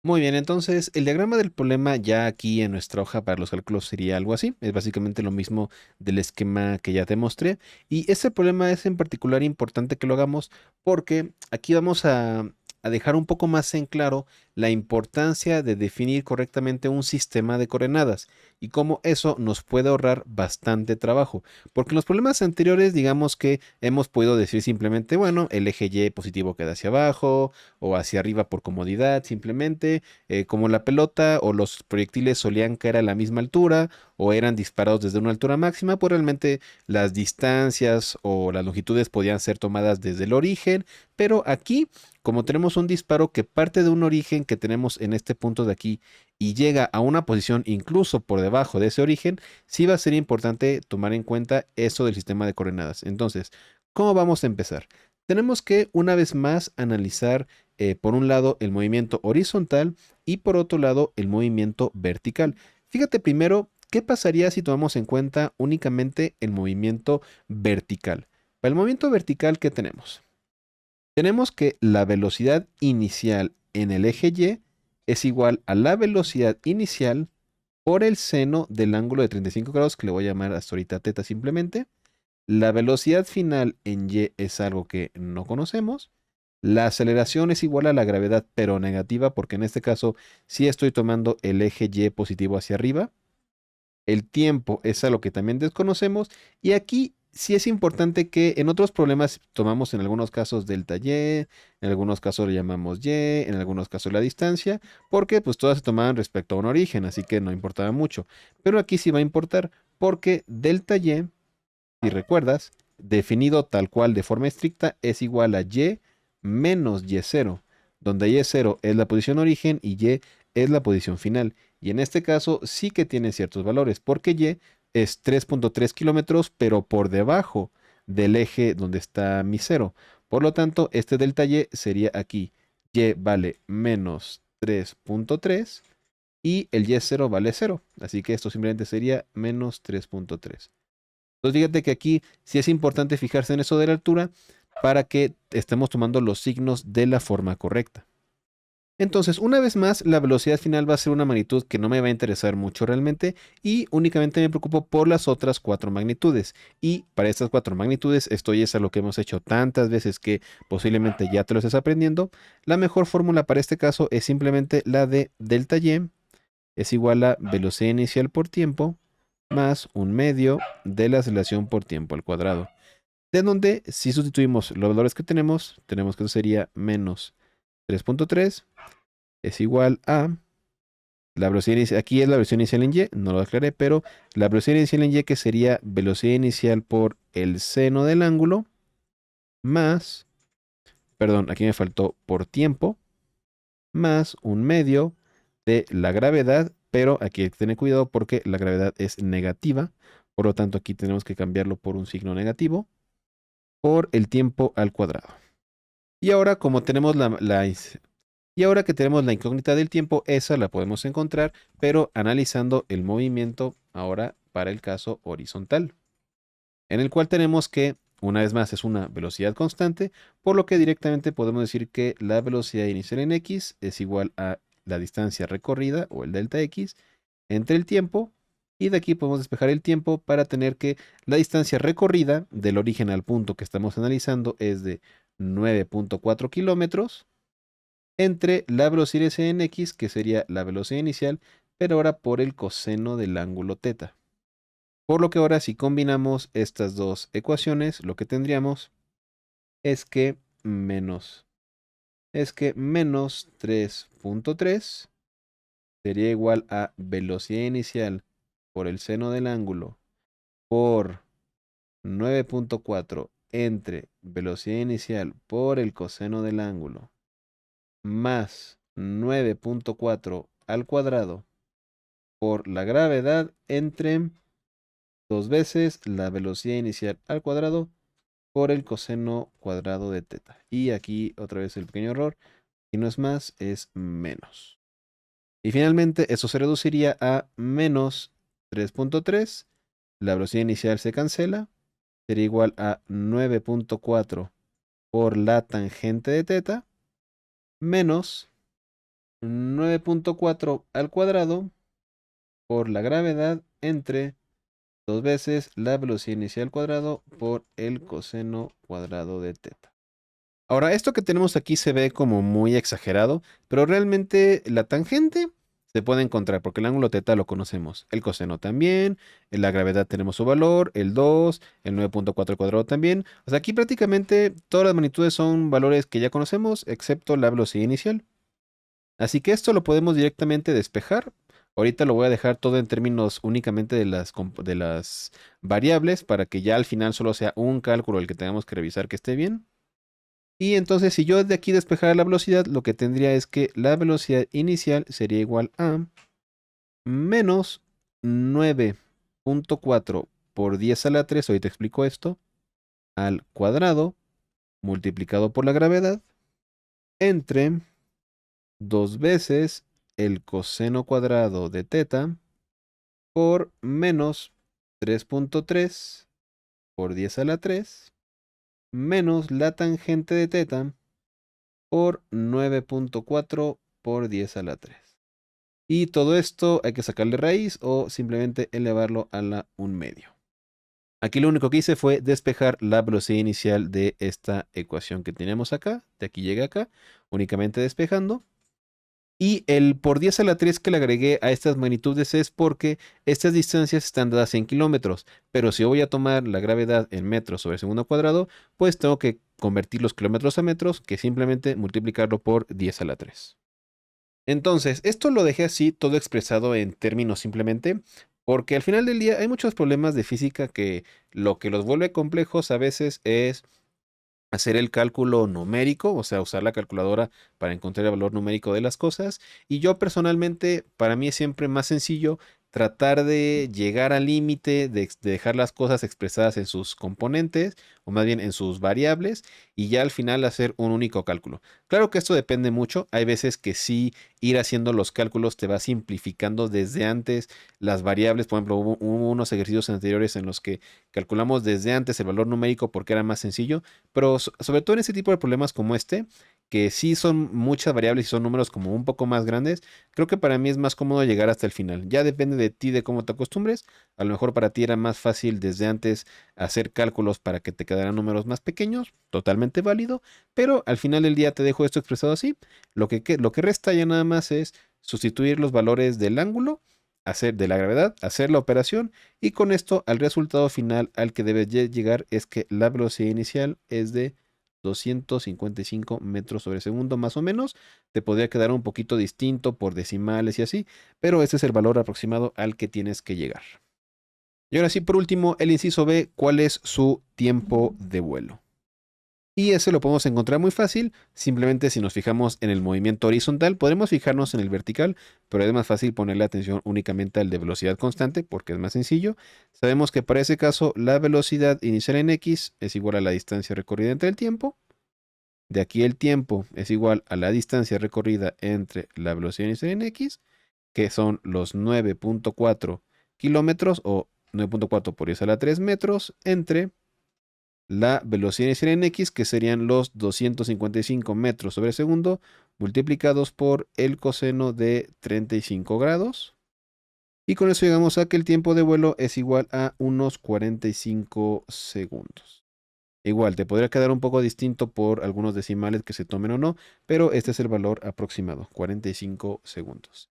Muy bien, entonces el diagrama del problema ya aquí en nuestra hoja para los cálculos sería algo así. Es básicamente lo mismo del esquema que ya te mostré. Y este problema es en particular importante que lo hagamos porque aquí vamos a dejar un poco más en claro la importancia de definir correctamente un sistema de coordenadas y cómo eso nos puede ahorrar bastante trabajo. Porque en los problemas anteriores, digamos que hemos podido decir simplemente, bueno, el eje Y positivo queda hacia abajo o hacia arriba por comodidad, simplemente, como la pelota o los proyectiles solían caer a la misma altura o eran disparados desde una altura máxima, pues realmente las distancias o las longitudes podían ser tomadas desde el origen, pero aquí, como tenemos un disparo que parte de un origen que tenemos en este punto de aquí y llega a una posición incluso por debajo de ese origen, sí va a ser importante tomar en cuenta eso del sistema de coordenadas. Entonces, ¿cómo vamos a empezar? Tenemos que una vez más analizar por un lado el movimiento horizontal y por otro lado el movimiento vertical. Fíjate primero qué pasaría si tomamos en cuenta únicamente el movimiento vertical. Para el movimiento vertical, ¿qué tenemos? Tenemos que la velocidad inicial en el eje Y es igual a la velocidad inicial por el seno del ángulo de 35 grados, que le voy a llamar hasta ahorita θ simplemente. La velocidad final en Y es algo que no conocemos. La aceleración es igual a la gravedad, pero negativa, porque en este caso sí estoy tomando el eje Y positivo hacia arriba. El tiempo es algo que también desconocemos. Y aquí sí es importante que en otros problemas tomamos en algunos casos delta Y, en algunos casos le llamamos Y, en algunos casos la distancia, porque pues todas se tomaban respecto a un origen, así que no importaba mucho. Pero aquí sí va a importar, porque delta Y, si recuerdas, definido tal cual de forma estricta, es igual a Y menos Y0, donde Y0 es la posición origen y Y es la posición final. Y en este caso sí que tiene ciertos valores, porque Y es 3.3 kilómetros, pero por debajo del eje donde está mi cero. Por lo tanto, este delta Y sería aquí. Y vale menos 3.3 y el y0 vale 0. Así que esto simplemente sería menos 3.3. Entonces fíjate que aquí sí es importante fijarse en eso de la altura para que estemos tomando los signos de la forma correcta. Entonces, una vez más, la velocidad final va a ser una magnitud que no me va a interesar mucho realmente y únicamente me preocupo por las otras 4 magnitudes. Y para estas 4 magnitudes, esto ya es a lo que hemos hecho tantas veces que posiblemente ya te lo estés aprendiendo. La mejor fórmula para este caso es simplemente la de delta y es igual a velocidad inicial por tiempo más un medio de la aceleración por tiempo al cuadrado. De donde, si sustituimos los valores que tenemos que eso sería menos 3.3 es igual a la velocidad inicial. Aquí es la velocidad inicial en y, no lo aclaré, pero la velocidad inicial en y que sería velocidad inicial por el seno del ángulo más, perdón, aquí me faltó por tiempo, más un medio de la gravedad, pero aquí hay que tener cuidado porque la gravedad es negativa, por lo tanto aquí tenemos que cambiarlo por un signo negativo, por el tiempo al cuadrado. Y ahora como tenemos y ahora que tenemos la incógnita del tiempo, esa la podemos encontrar, pero analizando el movimiento ahora para el caso horizontal, en el cual tenemos que, una vez más, es una velocidad constante, por lo que directamente podemos decir que la velocidad inicial en x es igual a la distancia recorrida, o el delta x, entre el tiempo, y de aquí podemos despejar el tiempo para tener que la distancia recorrida del origen al punto que estamos analizando es de 9.4 kilómetros, entre la velocidad inicial en x, que sería la velocidad inicial, pero ahora por el coseno del ángulo teta. Por lo que ahora si combinamos estas dos ecuaciones, lo que tendríamos es que menos 3.3 sería igual a velocidad inicial por el seno del ángulo por 9.4 entre velocidad inicial por el coseno del ángulo más 9.4 al cuadrado por la gravedad entre 2 veces la velocidad inicial al cuadrado por el coseno cuadrado de teta. Y aquí otra vez el pequeño error, y no es más, es menos. Y finalmente eso se reduciría a menos 3.3, la velocidad inicial se cancela, sería igual a 9.4 por la tangente de teta, menos 9.4 al cuadrado por la gravedad entre 2 veces la velocidad inicial al cuadrado por el coseno cuadrado de teta. Ahora, esto que tenemos aquí se ve como muy exagerado, pero realmente la tangente se puede encontrar porque el ángulo teta lo conocemos. El coseno también, en la gravedad tenemos su valor, el 2, el 9.4 al cuadrado también. O sea, aquí prácticamente todas las magnitudes son valores que ya conocemos, excepto la velocidad inicial. Así que esto lo podemos directamente despejar. Ahorita lo voy a dejar todo en términos únicamente de las variables para que ya al final solo sea un cálculo el que tengamos que revisar que esté bien. Y entonces si yo de aquí despejara la velocidad, lo que tendría es que la velocidad inicial sería igual a menos 9.4 por 10 a la 3, hoy te explico esto, al cuadrado multiplicado por la gravedad entre 2 veces el coseno cuadrado de teta por menos 3.3 por 10 a la 3 menos la tangente de teta por 9.4 por 10 a la 3. Y todo esto hay que sacarle raíz o simplemente elevarlo a la 1/2. Aquí lo único que hice fue despejar la velocidad inicial de esta ecuación que tenemos acá. De aquí llega acá, únicamente despejando. Y el por 10 a la 3 que le agregué a estas magnitudes es porque estas distancias están dadas en kilómetros. Pero si yo voy a tomar la gravedad en metros sobre segundo cuadrado, pues tengo que convertir los kilómetros a metros, que simplemente multiplicarlo por 10 a la 3. Entonces, esto lo dejé así, todo expresado en términos simplemente, porque al final del día hay muchos problemas de física que lo que los vuelve complejos a veces es hacer el cálculo numérico, o sea, usar la calculadora para encontrar el valor numérico de las cosas. Y yo personalmente, para mí es siempre más sencillo tratar de llegar al límite de dejar las cosas expresadas en sus componentes, o más bien en sus variables, y ya al final hacer un único cálculo. Claro que esto depende mucho. Hay veces que sí ir haciendo los cálculos te va simplificando desde antes las variables. Por ejemplo, hubo unos ejercicios anteriores en los que calculamos desde antes el valor numérico porque era más sencillo, pero sobre todo en ese tipo de problemas como este, que sí son muchas variables y son números como un poco más grandes, creo que para mí es más cómodo llegar hasta el final. Ya depende de ti, de cómo te acostumbres. A lo mejor para ti era más fácil desde antes hacer cálculos para que te quedaran números más pequeños, totalmente válido, pero al final del día te dejo esto expresado así. Lo que resta ya nada más es sustituir los valores del ángulo, hacer de la gravedad, hacer la operación, y con esto al resultado final al que debes llegar es que la velocidad inicial es de 255 metros sobre segundo más o menos. Te podría quedar un poquito distinto por decimales y así, pero ese es el valor aproximado al que tienes que llegar. Y ahora sí, por último, el inciso B, ¿cuál es su tiempo de vuelo? Y ese lo podemos encontrar muy fácil. Simplemente si nos fijamos en el movimiento horizontal, podemos fijarnos en el vertical, pero es más fácil ponerle atención únicamente al de velocidad constante porque es más sencillo. Sabemos que para ese caso la velocidad inicial en x es igual a la distancia recorrida entre el tiempo. De aquí el tiempo es igual a la distancia recorrida entre la velocidad inicial en x, que son los 9.4 kilómetros o 9.4 por 10 a la 3 metros, entre la velocidad inicial en x, que serían los 255 metros sobre segundo, multiplicados por el coseno de 35 grados. Y con eso llegamos a que el tiempo de vuelo es igual a unos 45 segundos. Igual, te podría quedar un poco distinto por algunos decimales que se tomen o no, pero este es el valor aproximado, 45 segundos.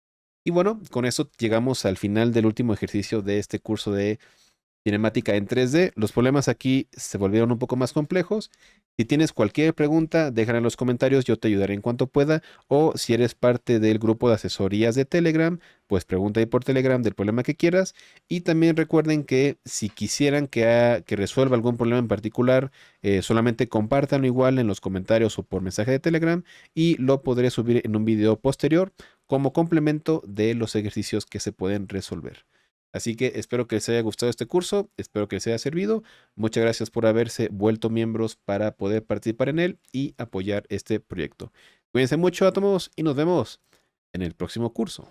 Y bueno, con eso llegamos al final del último ejercicio de este curso de cinemática en 3D. Los problemas aquí se volvieron un poco más complejos. Si tienes cualquier pregunta, déjala en los comentarios, yo te ayudaré en cuanto pueda. O si eres parte del grupo de asesorías de Telegram, pues pregunta ahí por Telegram del problema que quieras. Y también recuerden que si quisieran que resuelva algún problema en particular, solamente compártanlo igual en los comentarios o por mensaje de Telegram y lo podré subir en un video posterior como complemento de los ejercicios que se pueden resolver. Así que espero que les haya gustado este curso, espero que les haya servido. Muchas gracias por haberse vuelto miembros para poder participar en él y apoyar este proyecto. Cuídense mucho, átomos, y nos vemos en el próximo curso.